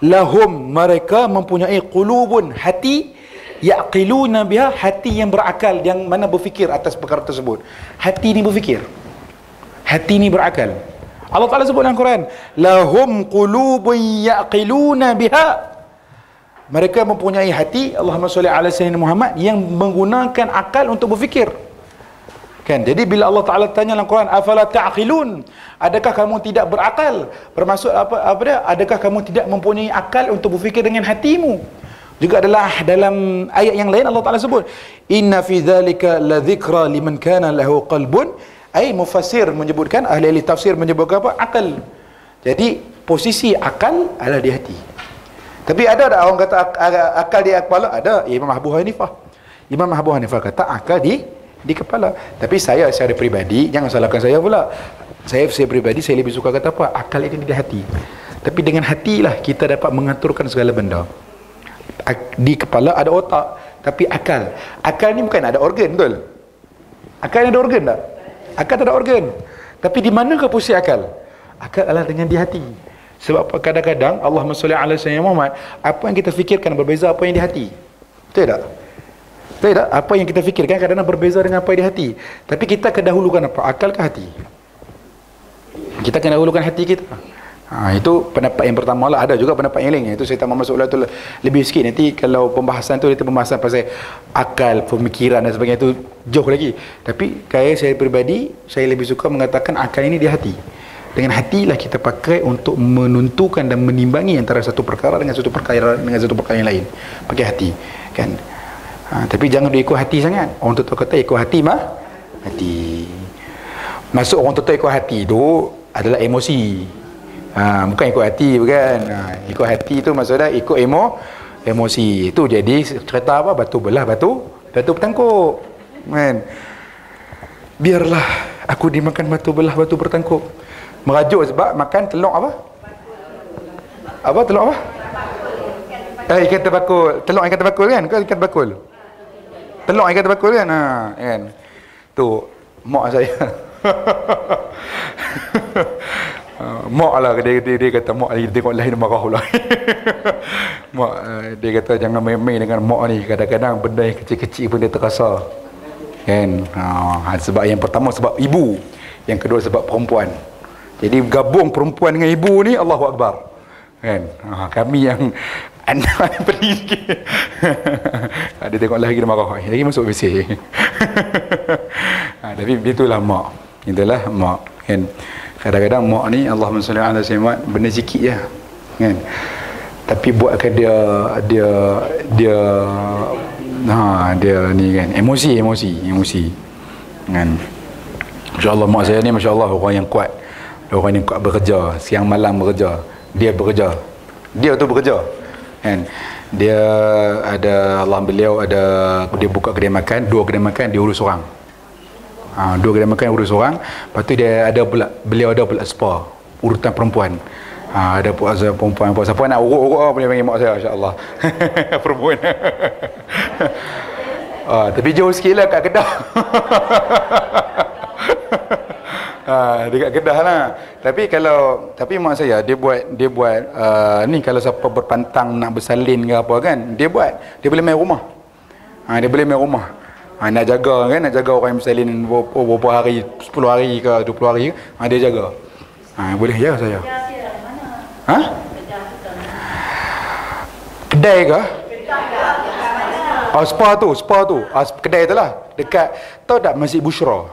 Lahum, mereka mempunyai qulubun, hati, yaqiluna biha, hati yang berakal, yang mana berfikir atas perkara tersebut. Hati ni berfikir, hati ni berakal. Allah Ta'ala sebut dalam Quran, lahum qulubun yaqiluna biha, mereka mempunyai hati, Allahumma sholli ala sayyidina Muhammad, yang menggunakan akal untuk berfikir. Kan? Jadi bila Allah Ta'ala tanya dalam Quran, afala ta'qilun, adakah kamu tidak berakal? Bermaksud apa dia? Adakah kamu tidak mempunyai akal untuk berfikir dengan hatimu? Juga adalah dalam ayat yang lain Allah Ta'ala sebut, inna fi dzalika la dzikra liman kana lahu qalbun. Mufassir menyebutkan, ahli tafsir menyebutkan apa? Akal. Jadi posisi akal adalah di hati. Tapi ada tak orang kata akal di kepala? Ada. Imam Abu Hanifah kata akal di kepala. Tapi saya secara pribadi, jangan salahkan saya pula, saya pribadi, saya lebih suka kata apa? Akal ini di hati. Tapi dengan hatilah kita dapat mengaturkan segala benda. Di kepala ada otak, tapi akal ni bukan ada organ, betul? Akal ni ada organ tak? Akal tak ada organ. Tapi di manakah posisi akal? Akal adalah dengan di hati. Sebab kadang-kadang Allahumma sholli ala sayyidina Muhammad, apa yang kita fikirkan berbeza apa yang di hati. Betul tak? Betul tak? Apa yang kita fikirkan kadang-kadang berbeza dengan apa yang di hati. Tapi kita kedahulukan apa? Akal ke hati? Kita kedahulukan hati kita. Itu pendapat yang pertama lah. Ada juga pendapat yang lain. Itu saya tak mahu masuk tu lebih sikit. Nanti kalau pembahasan tu, itu pembahasan pasal akal, pemikiran dan sebagainya, itu jauh lagi. Tapi saya pribadi, saya lebih suka mengatakan akal ini di hati. Dengan hatilah kita pakai untuk menentukan dan menimbangi antara satu perkara dengan satu perkara yang lain. Pakai hati, kan? Tapi jangan ikut hati sangat. Orang tu kata ikut hati hati. Masuk orang tu ikut hati tu adalah emosi. Bukan ikut hati, bukan. Ikut hati tu maksudnya ikut emosi. Itu jadi cerita apa? Batu belah batu bertangkup, kan? Biarlah aku dimakan batu belah batu bertangkup. Merajuk sebab makan telur apa? Telur apa? Ikan terbakul. Telur ikan terbakul kan? Ikan terbakul. Telur ikan terbakul kan? Kan? Tu mak saya. Mak lah dia kata, mak ni tengok lain marah pula. Mak dia kata jangan main-main dengan mak ni, kadang-kadang benda yang kecil-kecil pun dia terasa. kan. Sebab yang pertama sebab ibu, yang kedua sebab perempuan. Jadi gabung perempuan dengan ibu ni, Allahu Akbar, kan. Kami yang anak beri sikit. Dia tengok lagi dia marah lagi masuk WC. Tapi itulah mak, itulah mak, kan. Kadang-kadang mak ni Allahumma salli ala sayyidina benda sikit je, kan, tapi buatkan dia ni, kan, emosi, kan. Masya-Allah mak saya ni, masya-Allah, orang yang kuat. Orang yang kuat bekerja, siang malam bekerja. Dia tu bekerja, kan. Dia ada, Allah beliau ada, dia buka kedai makan, 2 kedai makan dia urus orang. 2 kedai makan urus orang. Lepas tu dia ada pula, beliau ada pula spa urutan perempuan. Ada puasa perempuan, siapa nak urut-urut boleh panggil mak saya, insya-Allah. Perempuan. Tapi jauh sikit lah kat Kedah. Dekat Kedah lah. Tapi mak saya dia buat ni, kalau siapa berpantang nak bersalin ke apa, kan, dia boleh main rumah. Dia boleh main rumah. Nak jaga, kan, nak jaga orang yang bersalin berapa hari, 10 hari ke 20 hari, dia jaga. Boleh jaga saya. Kedai ke? Spa tu. Kedai tu lah. Dekat, tahu tak Masjid Bushra?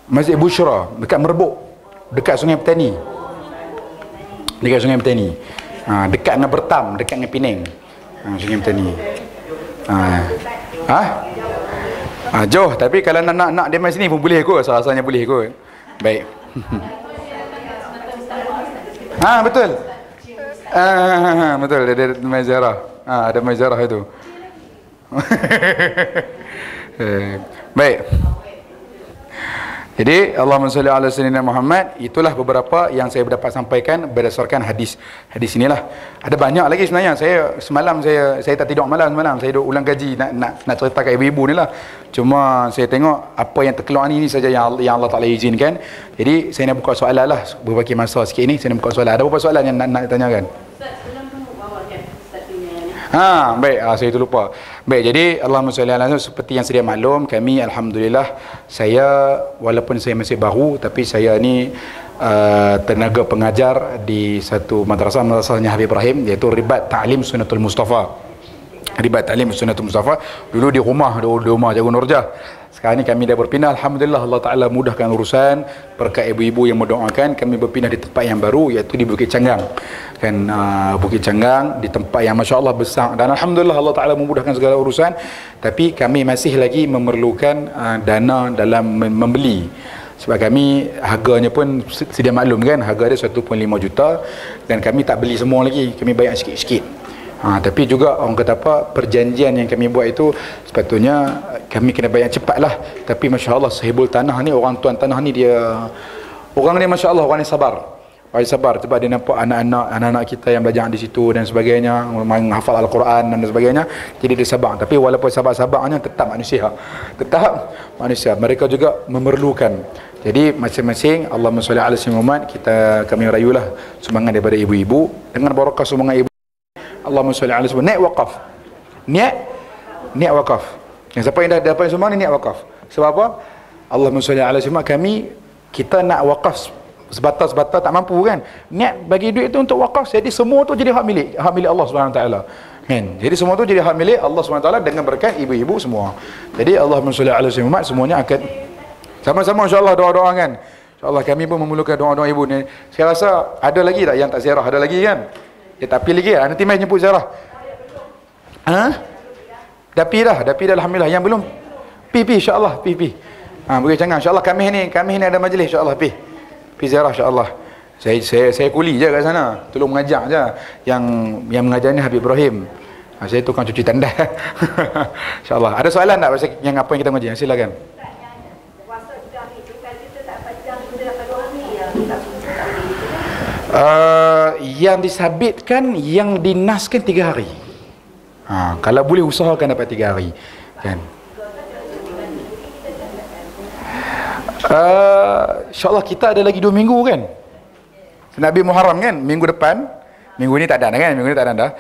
Masjid Bushra dekat Merbuk, dekat Sungai Petani. Dekat dengan Bertam, dekat dengan Penang. Sungai Petani. Jauh, tapi kalau nak dia main sini pun boleh kot, rasanya boleh kot. Baik. Betul. Betul, ada main ziarah. Ada main ziarah itu. Baik. Jadi Allahumma salli ala sayyidina Muhammad, itulah beberapa yang saya dapat sampaikan berdasarkan hadis inilah. Ada banyak lagi sebenarnya. Semalam saya tak tidur malam semalam. Saya duk ulang kaji nak ceritakan ibu-ibu ni lah. Cuma saya tengok apa yang terkeluar ni saja yang Allah Taala izinkan. Jadi saya nak buka soalan lah, berbagi masa sikit ni saya nak buka soalan. Ada beberapa soalan yang nak tanyakan? Baik, saya terlupa. Baik, jadi Allahumma salli ala seperti yang sedia maklum, kami alhamdulillah, saya walaupun saya masih baru, tapi saya ni tenaga pengajar di satu madrasahnya Habib Ibrahim, iaitu Ribat Ta'lim Sunnatul Mustafa. Ribat Ta'lim Sunnatul Mustafa. Dulu di rumah Jagung Nurjah. Sekarang ni kami dah berpindah, alhamdulillah, Allah Taala mudahkan urusan berkat ibu-ibu yang mendoakan. Kami berpindah di tempat yang baru, iaitu di Bukit Canggang, kan. Bukit Canggang di tempat yang masya-Allah besar, dan alhamdulillah Allah Taala memudahkan segala urusan. Tapi kami masih lagi memerlukan dana dalam membeli, sebab kami harganya pun sedia maklum, kan, harga dia 1.5 juta, dan kami tak beli semua lagi, kami bayar sikit-sikit. Tapi juga orang kata apa, perjanjian yang kami buat itu sepatutnya kami kena bayar cepat lah. Tapi Masya Allah, sahibul tanah ni, orang tuan tanah ni, orang ni Masya Allah, orang ni sabar. Orang sabar, sebab dia nampak anak-anak kita yang belajar di situ dan sebagainya, menghafal Al-Quran dan sebagainya. Jadi dia sabar. Tapi walaupun sabar-sabarnya, tetap manusia. Mereka juga memerlukan. Jadi masing-masing, Allahumma sholli ala sayyidina Muhammad, kami rayulah semangat daripada ibu-ibu dengan barakah semangat ibu. Allahumma sholli ala sayyidina, niat wakaf. Niat wakaf. Yang siapa yang dah dapat semua ni niat wakaf. Sebab apa? Allahumma sholli ala sayyidina, kita nak wakaf sebatas tak mampu, kan. Niat bagi duit tu untuk wakaf, jadi semua tu jadi hak milik Allah Subhanahu taala. Kan? Jadi semua tu jadi hak milik Allah Subhanahu taala dengan berkat ibu-ibu semua. Jadi Allahumma sholli ala sayyidina Muhammad, semuanya akan sama-sama insya-Allah doa-doa, kan. Insya-Allah kami pun memerlukan doa-doa ibu ni. Saya rasa ada lagi tak yang tak ziarah? Ada lagi, kan? Tak pi lagi lah. Nanti mai jemput ziarah. Dah pi dah alhamdulillah. Yang belum pi insya-Allah pi. Bukit Canggang insya-Allah, kami ni ada majlis insya-Allah, pi ziarah insya-Allah. Saya kuli je kat sana, tolong mengajar je. Yang mengajar ni Habib Ibrahim. Saya tukang cuci tandas. Insya-Allah. Ada soalan tak pasal yang apa yang kita mengaji? Silakan. Yang disabitkan, yang dinaskan 3 hari. Kalau boleh usahakan dapat 3 hari, kan. InsyaAllah kita ada lagi 2 minggu, kan. Nabi Muharram, kan, minggu depan. Minggu ni tak ada, kan. Minggu ni tak ada dah.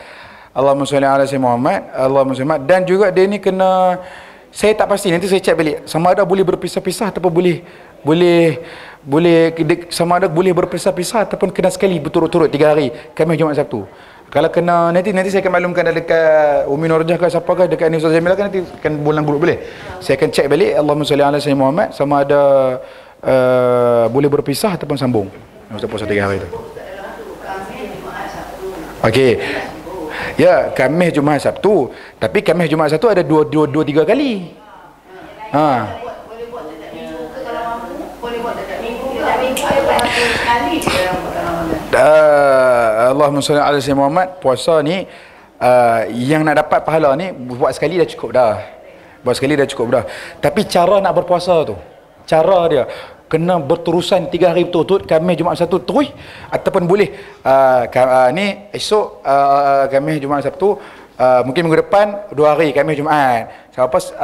Allahumma sholli ala sayyidina Muhammad, Allahumma sholli. Dan juga dia ni kena Saya tak pasti, nanti saya cek balik sama ada boleh berpisah-pisah ataupun boleh sama ada boleh berpisah-pisah ataupun kena sekali berturut-turut 3 hari, Khamis, Jumaat, Sabtu. Kalau kena nanti saya akan maklumkan dekat Umi Nurjah ke siapa ke dekat ni Ustaz Jamil kan, nanti akan bulan grup boleh. Saya akan cek balik Allahumma salli ala sayyidina Muhammad sama ada boleh berpisah ataupun sambung. Ustaz puasa 3 hari tu. Okey. Ya, Khamis, Jumaat, Sabtu. Tapi Khamis, Jumaat, Sabtu ada 2-3 kali. Ha. Allahumma salli ala sayyidina Muhammad. Puasa ni yang nak dapat pahala ni buat sekali dah cukup dah. Buat sekali dah cukup dah. Tapi cara nak berpuasa tu, cara dia kena berterusan 3 hari betul-betul, Khamis, Jumaat, Sabtu terus, ataupun boleh ni esok Khamis, Jumaat, Sabtu, mungkin minggu depan 2 hari Khamis, Jumaat, lepas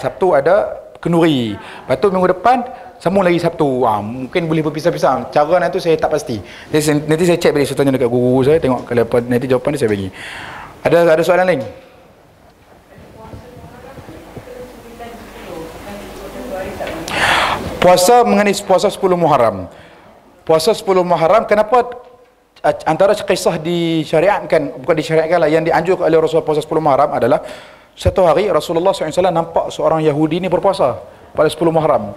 Sabtu ada kenduri, lepas tu minggu depan sambung lagi Sabtu. Mungkin boleh berpisah-pisah. Cara nanti saya tak pasti. Nanti saya cek balik, saya tanya dekat guru saya, tengok kalau apa nanti jawapan dia saya bagi. Ada soalan lain? Puasa mengenai puasa 10 Muharram. Puasa 10 Muharram, kenapa antara kisah disyariatkan, bukan disyariatkan lah, yang dianjurkan oleh Rasulullah puasa 10 Muharram adalah satu hari Rasulullah SAW nampak seorang Yahudi ni berpuasa pada 10 Muharram.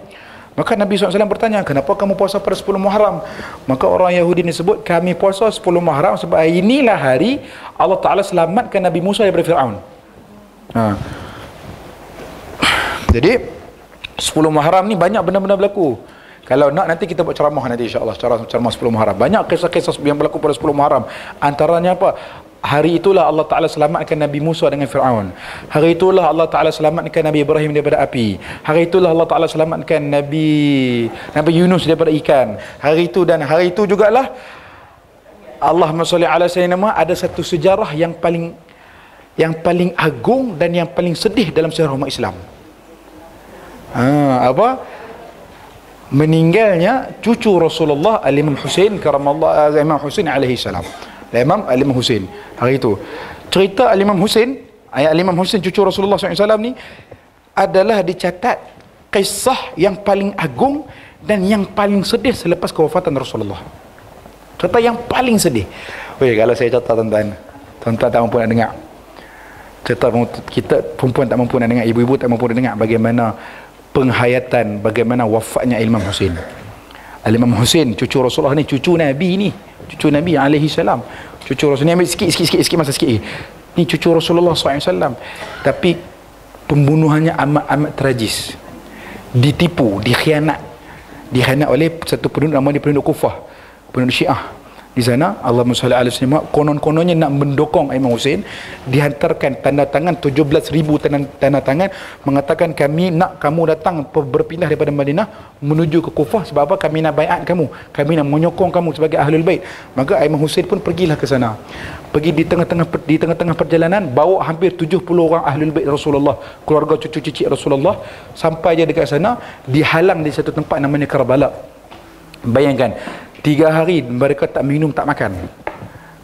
Maka Nabi SAW bertanya, kenapa kamu puasa pada 10 Muharram? Maka orang Yahudi ni sebut, kami puasa 10 Muharram sebab inilah hari Allah Ta'ala selamatkan Nabi Musa daripada Fir'aun. Jadi 10 Muharram ni banyak benda-benda berlaku. Kalau nak nanti kita buat ceramah nanti insya-Allah, ceramah 10 Muharram. Banyak kisah-kisah yang berlaku pada 10 Muharram. Antaranya apa? Hari itulah Allah Ta'ala selamatkan Nabi Musa dengan Fir'aun. Hari itulah Allah Ta'ala selamatkan Nabi Ibrahim daripada api. Hari itulah Allah Ta'ala selamatkan Nabi Yunus daripada ikan. Hari itu jugalah Allahumma salli ala sayyidina Muhammad, ada satu sejarah yang paling agung dan yang paling sedih dalam sejarah umat Islam. Apa? Meninggalnya cucu Rasulullah Al-Imam Husain karamallahu Imam Husain alaihi salam. Al-Imam Husain hari itu. Cerita Al-Imam Husain, Al-Imam Husain cucu Rasulullah SAW ni adalah dicatat kisah yang paling agung dan yang paling sedih selepas kewafatan Rasulullah. Cerita yang paling sedih. Kalau saya cerita tuan-tuan tak mampu nak dengar. Cerita kita perempuan tak mampu nak dengar, ibu-ibu tak mampu nak dengar bagaimana penghayatan, bagaimana wafatnya Imam Husain. Imam Husain cucu Rasulullah ni, cucu Nabi alaihi salam. Cucu Rasul ni, ambil sikit masa sikit. Ni cucu Rasulullah SAW. Tapi pembunuhannya amat tragis. Ditipu, dikhianat oleh satu penduduk, nama dia penduduk Kufah, penduduk Syiah. Di sana Allahumma salli ala sayyidina Muhammad, konon-kononnya nak mendokong Imam Husain, dihantarkan tanda tangan 17,000 tanda tangan mengatakan kami nak kamu datang berpindah daripada Madinah menuju ke Kufah, sebab apa? Kami nak baiat kamu, kami nak menyokong kamu sebagai Ahlul Bait. Maka Imam Husain pun pergilah ke sana. Pergi di tengah-tengah perjalanan bawa hampir 70 orang Ahlul Bait Rasulullah, keluarga cucu cicit Rasulullah. Sampai dia dekat sana, dihalang di satu tempat namanya Karbala. Bayangkan 3 hari mereka tak minum, tak makan,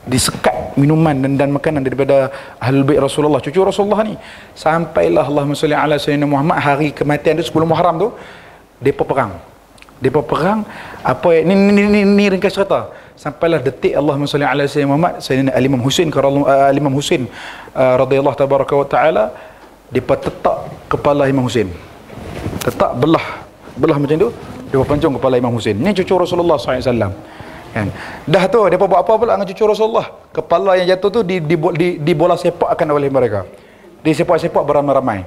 disekat minuman dan makanan daripada Ahlul Bait Rasulullah, cucu Rasulullah ni. Sampailah Allahumma salli ala sayyidina Muhammad, hari kematian dia 10 Muharram tu, depa perang apa ni ringkas cerita. Sampailah detik Allahumma salli ala sayyidina Muhammad, sayyidina Al-Imam Husain Al-Imam Husain radhiyallahu tabaraka wa taala, depa tetak kepala Imam Husain, tetak belah macam tu. Dia pancung kepala Imam Husain. Ni cucu Rasulullah SAW. Kan? Dah tu, dia buat apa pula dengan cucu Rasulullah? Kepala yang jatuh tu di bola sepak akan oleh mereka. Disepak-sepak beramai-ramai.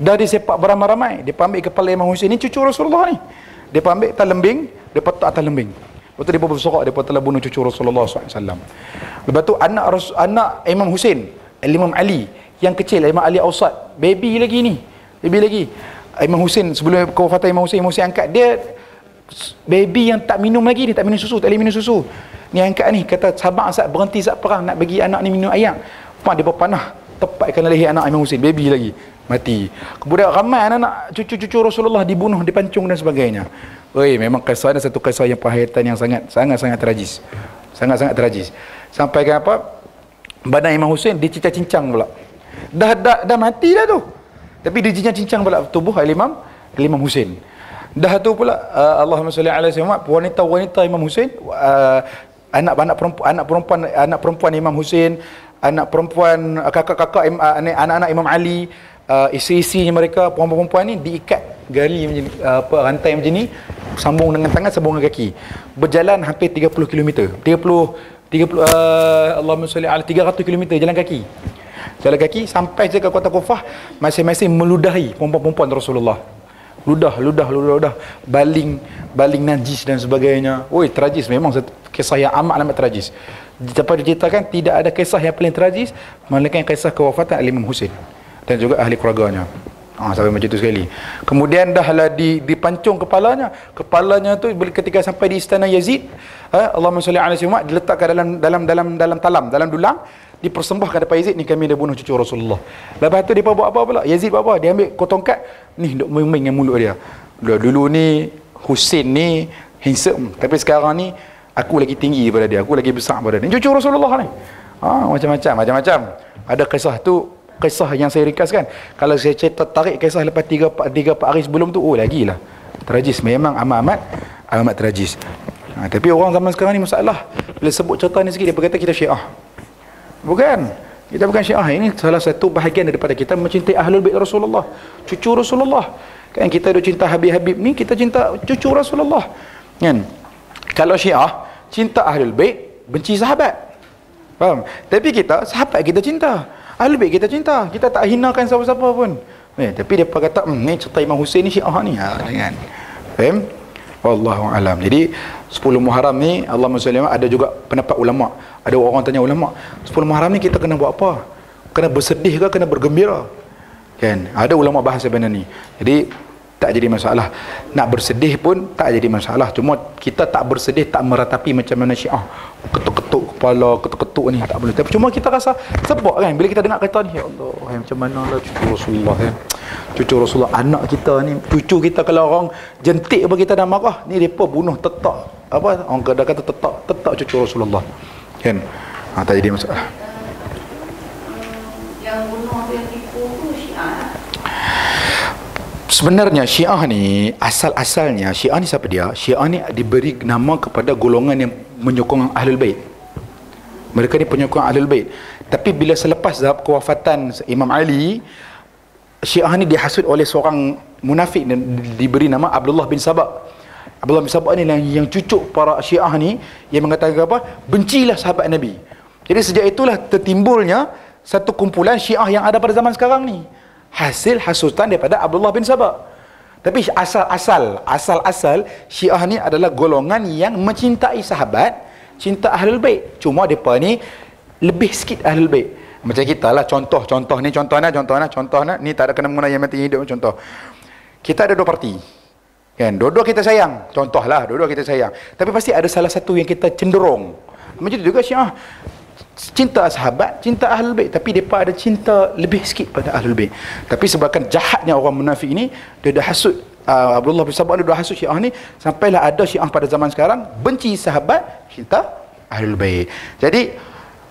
Dah disepak beramai-ramai, dia ambil kepala Imam Husain. Ni cucu Rasulullah ni. Dia ambil atas lembing, dia letak atas lembing. Lepas tu dia bersorak, dia telah bunuh cucu Rasulullah SAW. Lepas tu anak Imam Husain, Imam Ali yang kecil, Imam Ali Ausat, baby lagi. Imam Husain, sebelum kewafatan Imam Husain angkat dia, baby yang tak minum lagi, dia tak minum susu, tak boleh minum susu. Ni angkat ni, kata sabar saat berhenti saat perang, nak bagi anak ni minum air. Dia berpanah, tepatkan leher anak Imam Husain, baby lagi, mati. Kemudian ramai anak cucu-cucu Rasulullah dibunuh, dipancung dan sebagainya. Memang kisah ada satu kisah yang penghayatan yang sangat-sangat tragis. Sangat-sangat tragis. Sampai ke apa? Badan Imam Husain dicincang-cincang pula. Dah mati dah tu. Tapi dia cincang pula tubuh Imam Husain. Dah tu pula Allahumma salli ala sayyidina wanita-wanita Imam Husain, anak perempuan Imam Husain, anak perempuan kakak-kakak anak-anak Imam Ali, isteri-isterinya mereka, perempuan-perempuan ni diikat gali macam ni, rantai macam ni, sambung dengan tangan, sambung dengan kaki, berjalan hampir 30 km, Allahumma salli ala 300 km jalan kaki sampai je ke kota Kufah, masing-masing meludahi perempuan-perempuan Rasulullah. Ludah, baling najis dan sebagainya. Oi, tragis, memang satu kisah yang amat tragis. Dapat diceritakan tidak ada kisah yang paling tragis melainkan kisah kewafatan Imam Husain dan juga ahli keluarganya. Sampai macam tu sekali. Kemudian dahlah dipancung kepalanya tu ketika sampai di istana Yazid, Allahumma salli ala sayyidina, diletakkan dalam dulang, dipersembahkan kepada Yazid, ni kami dah bunuh cucu Rasulullah. Lepas tu dia buat apa pula? Yazid buat apa? Dia ambil tongkat ni, duk main dengan mulut dia. Dulu ni Husain ni handsome, tapi sekarang ni aku lagi tinggi daripada dia, aku lagi besar daripada dia. Ni cucu Rasulullah ni. Macam-macam. Ada kisah yang saya ringkaskan. Kalau saya tarik kisah lepas 3-4 hari sebelum tu, lagilah tragis, memang amat tragis. Tapi orang zaman sekarang ni masalah, bila sebut cerita ni sikit dia berkata kita Syiah. Bukan, kita bukan Syiah. Ini salah satu bahagian daripada kita mencintai Ahlul Bait Rasulullah, cucu Rasulullah. Kan kita duk cinta Habib ni, kita cinta cucu Rasulullah. Kan? Kalau Syiah cinta Ahlul Bait, benci sahabat. Faham? Tapi kita sahabat kita cinta, Ahlul Bait kita cinta, kita tak hinakan siapa-siapa pun. Tapi depa kata ni cerita Imam Husain ni Syiah ni. Jangan. Faham? Wallahu alam. Jadi 10 Muharram ni Allahumma salli, ada juga pendapat ulama. Ada orang tanya ulama, 10 Muharram ni kita kena buat apa? Kena bersedih ke kena bergembira? Kan? Ada ulama bahas sebenarnya ni. Jadi tak jadi masalah. Nak bersedih pun tak jadi masalah. Cuma kita tak bersedih, tak meratapi macam mana Syiah. Ketuk-ketuk kepala, ketuk-ketuk ni tak boleh. Tapi cuma kita rasa sebab kan bila kita dengar kata ni, ya Allah, macam manalah cucu Rasulullah kan. Cucu Rasulullah, anak kita ni, cucu kita kalau orang jentik apa kita dah marah, ni depa bunuh tetak. Apa orang kata tetak cucu Rasulullah. Kan? Tak jadi masalah. Yang bunuh yang tipu tu Syiah. Sebenarnya Syiah ni asal-asalnya Syiah ni siapa dia? Syiah ni diberi nama kepada golongan yang menyokong Ahlul Bait. Mereka ni penyokong Ahlul Bait. Tapi bila selepas kewafatan Imam Ali, Syiah ni dihasut oleh seorang munafik dan diberi nama Abdullah bin Sabah. Abdullah bin Sabah ni yang cucuk para Syiah ni, yang mengatakan apa? Bencilah sahabat Nabi. Jadi sejak itulah tertimbulnya satu kumpulan Syiah yang ada pada zaman sekarang ni. Hasil hasutan daripada Abdullah bin Sabah. Tapi asal-asal Syiah ni adalah golongan yang mencintai sahabat, cinta Ahlul Bait. Cuma depa ni lebih sikit Ahlul Bait. Macam kita lah, contoh ni tak ada kena mengena yang mati hidup. Contoh, kita ada dua parti kan, dua-dua kita sayang, contohlah dua-dua kita sayang, tapi pasti ada salah satu yang kita cenderung. Macam tu juga Syiah, cinta sahabat, cinta Ahlul Bait, tapi mereka ada cinta lebih sikit pada Ahlul Bait. Tapi sebabkan jahatnya orang munafik ini, dia dah hasut Abdullah bin Sabah, dia dah hasut Syiah ni, sampailah ada Syiah pada zaman sekarang benci sahabat, cinta Ahlul Bait. Jadi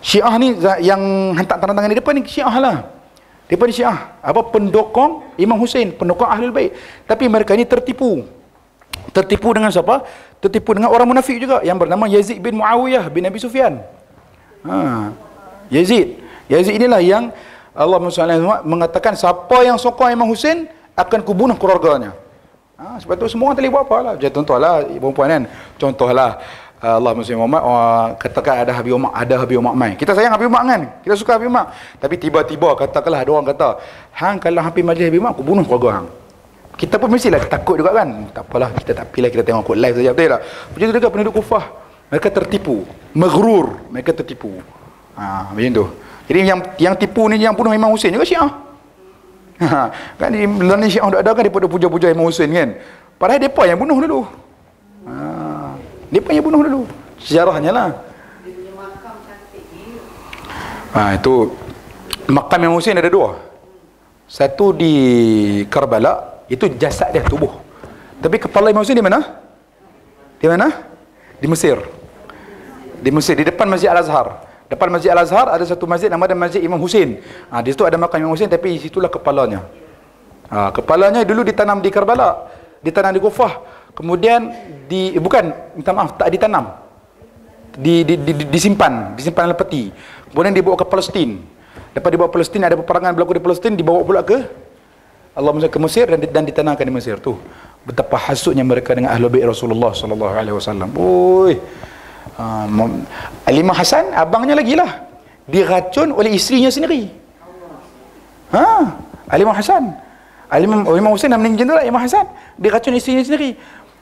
Syiah ni yang hantar tanda tangan di depan ni Syiah lah. Depa ni Syiah, pendukung Imam Husain, pendukung Ahlul Bait. Tapi mereka ni tertipu dengan siapa? Tertipu dengan orang munafik juga yang bernama Yazid bin Muawiyah bin Abi Sufyan. Yazid inilah yang Allah mengatakan siapa yang sokong Imam Husain akan kubunuh keluarganya. Sebab tu semua orang tak boleh buat apa lah. Contohlah perempuan kan, contohlah Allah Muhammad katakan ada Habib Umar mai. Kita sayang Habib Umar kan, kita suka Habib Umar, tapi tiba-tiba katakanlah ada orang kata, hang kalau hampir majlis Habib Umar aku bunuh keluarga hang. Kita pun mestilah takut juga kan. Tak apalah, kita tak pilih, kita tengok ikut live saja, betul tak? Begitu juga penduduk Kufah, mereka tertipu, maghrur, mereka tertipu. Macam tu. Jadi yang tipu ni, yang bunuh Imam Husain juga Syiah. Kan di dalam Syiah ada kan daripada puja-puja Imam Husain kan. Padahal depa yang bunuh dulu. Depa yang bunuh dulu. Sejarahnya lah. Dia punya makam cantik ni. Itu makam Imam Husain ada dua. Satu di Karbala, itu jasad dia, tubuh. Tapi kepala Imam Husain di mana? Di mana? Di Mesir. Di Mesir, di depan Masjid Al-Azhar. Depan Masjid Al-Azhar ada satu masjid nama dia Masjid Imam Husain. Di situ ada makam Imam Husain, tapi di situlah kepalanya. Kepalanya dulu ditanam di Karbala, ditanam di Kufah, kemudian bukan, minta maaf, tak ditanam, disimpan dalam peti, kemudian dibawa ke Palestin. Lepas dibawa ke Palestin, ada peperangan berlaku di Palestin, dibawa pula ke ke Mesir dan ditanamkan di Mesir. Tu betapa hasutnya mereka dengan Ahlul Bait Rasulullah sallallahu alaihi wasallam. Oi. Al-Imam Hasan, abangnya lagi lah, diracun oleh isterinya sendiri. Al-Imam Hasan, Imam Husain dah meninggal tu lah, Imam Hasan diracun isterinya sendiri.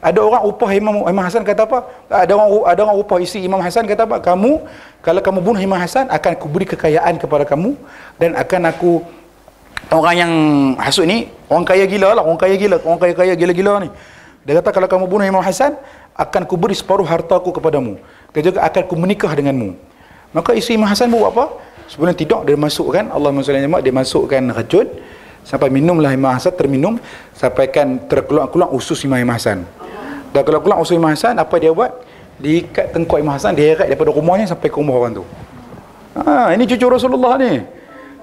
Ada orang upah Imam Hasan kata apa? Ada orang upah isteri Imam Hasan kata apa? Kalau kamu bunuh Imam Hasan, akan aku beri kekayaan kepada kamu, dan akan aku, orang yang hasut ni orang kaya gila lah, orang kaya gila ni. Dia kata kalau kamu bunuh Imam Hasan, akan ku beri separuh hartaku kepadamu, dan juga akan ku menikah denganmu. Maka isteri Imam Hasan buat apa? Sebelum tidur dia masukkan, Allahumma salli alaihi, dia masukkan racun sampai minumlah Imam Hasan, terminum sampai kan terkeluar usus Imam Hasan. Dan kalau keluar usus Imam Hasan, apa dia buat? Diikat tengkuk Imam Hasan, dia heret daripada rumahnya sampai ke rumah orang tu. Ini cucu Rasulullah ni.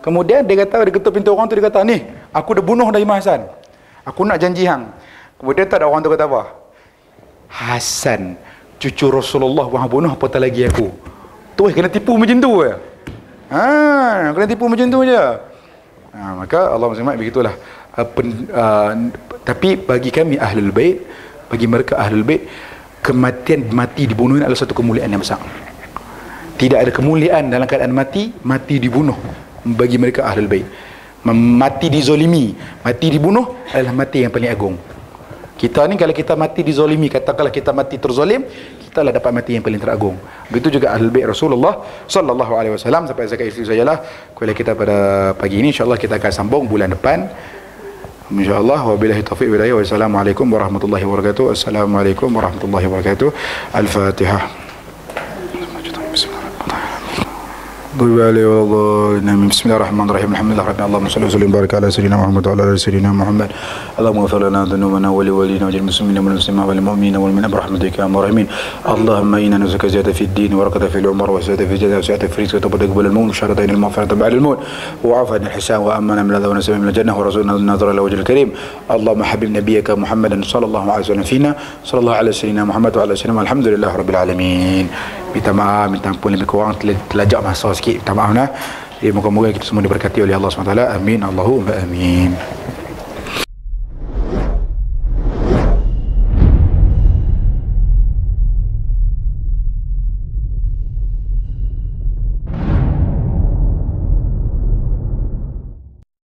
Kemudian dia ketuk pintu orang tu, dia kata, ni aku dah bunuh dah Imam Hasan, aku nak janji hang. Kemudian tak ada orang tu kata apa? Hasan cucu Rasulullah wang bunuh, apatah lagi aku. Tu kena tipu macam tu je. Kena tipu macam tu je. Maka Allah SWT begitulah. Tapi bagi kami Ahlul Bait, bagi mereka Ahlul Bait, kematian mati dibunuh adalah satu kemuliaan yang besar. Tidak ada kemuliaan dalam keadaan mati dibunuh bagi mereka Ahlul Bait. Mati dizolimi, mati dibunuh adalah mati yang paling agung. Kita ni kalau kita mati dizolimi, katakanlah kita mati terzolim, kita lah dapat mati yang paling teragung. Begitu juga Ahlul Bait Rasulullah sallallahu alaihi wasallam. Sampai sekian itu sajalah kuliah kita pada pagi ini. InsyaAllah kita akan sambung bulan depan, InsyaAllah. Wabillahi taufiq wal hidayah. Wassalamualaikum warahmatullahi wabarakatuh. Assalamualaikum warahmatullahi wabarakatuh. Al-Fatihah. Bismillahirrahmanirrahim. Alhamdulillah rabbil alamin. Sallallahu alaihi wa ala sayyidina Muhammad wa ala ali sayyidina Muhammad. Allahumma ighfir lana dhunubana wa li walidina wa lil muslimina wal muslimat wal mu'minina wal mu'minat birahmatika ya arhamar rahimin. Allahumma inna nas'aluka ziyadatan fid din wa barakatan fil umur wa ziyadatan fil jannati wa sa'atan fil rizqi wa taqabbal al-maut wa sharatan al-maghfirata ba'da al-maut wa 'afwan al-hisab wa amana min al-adhab wa nasima min al-jannah wa razaqna an-nadhara ila wajhil karim. Allahumma habib nabiyyaka Muhammadan sallallahu alaihi wasallam fina, sallallahu alaihi sayyidina Muhammad wa ala sayyidina alhamdulillah rabbil alamin. Minta maaf, minta ampun lebih kurang terlajak masa sikit, minta maaf nah. Moga-moga kita semua diberkati oleh Allah SWT. Amin Allahumma amin.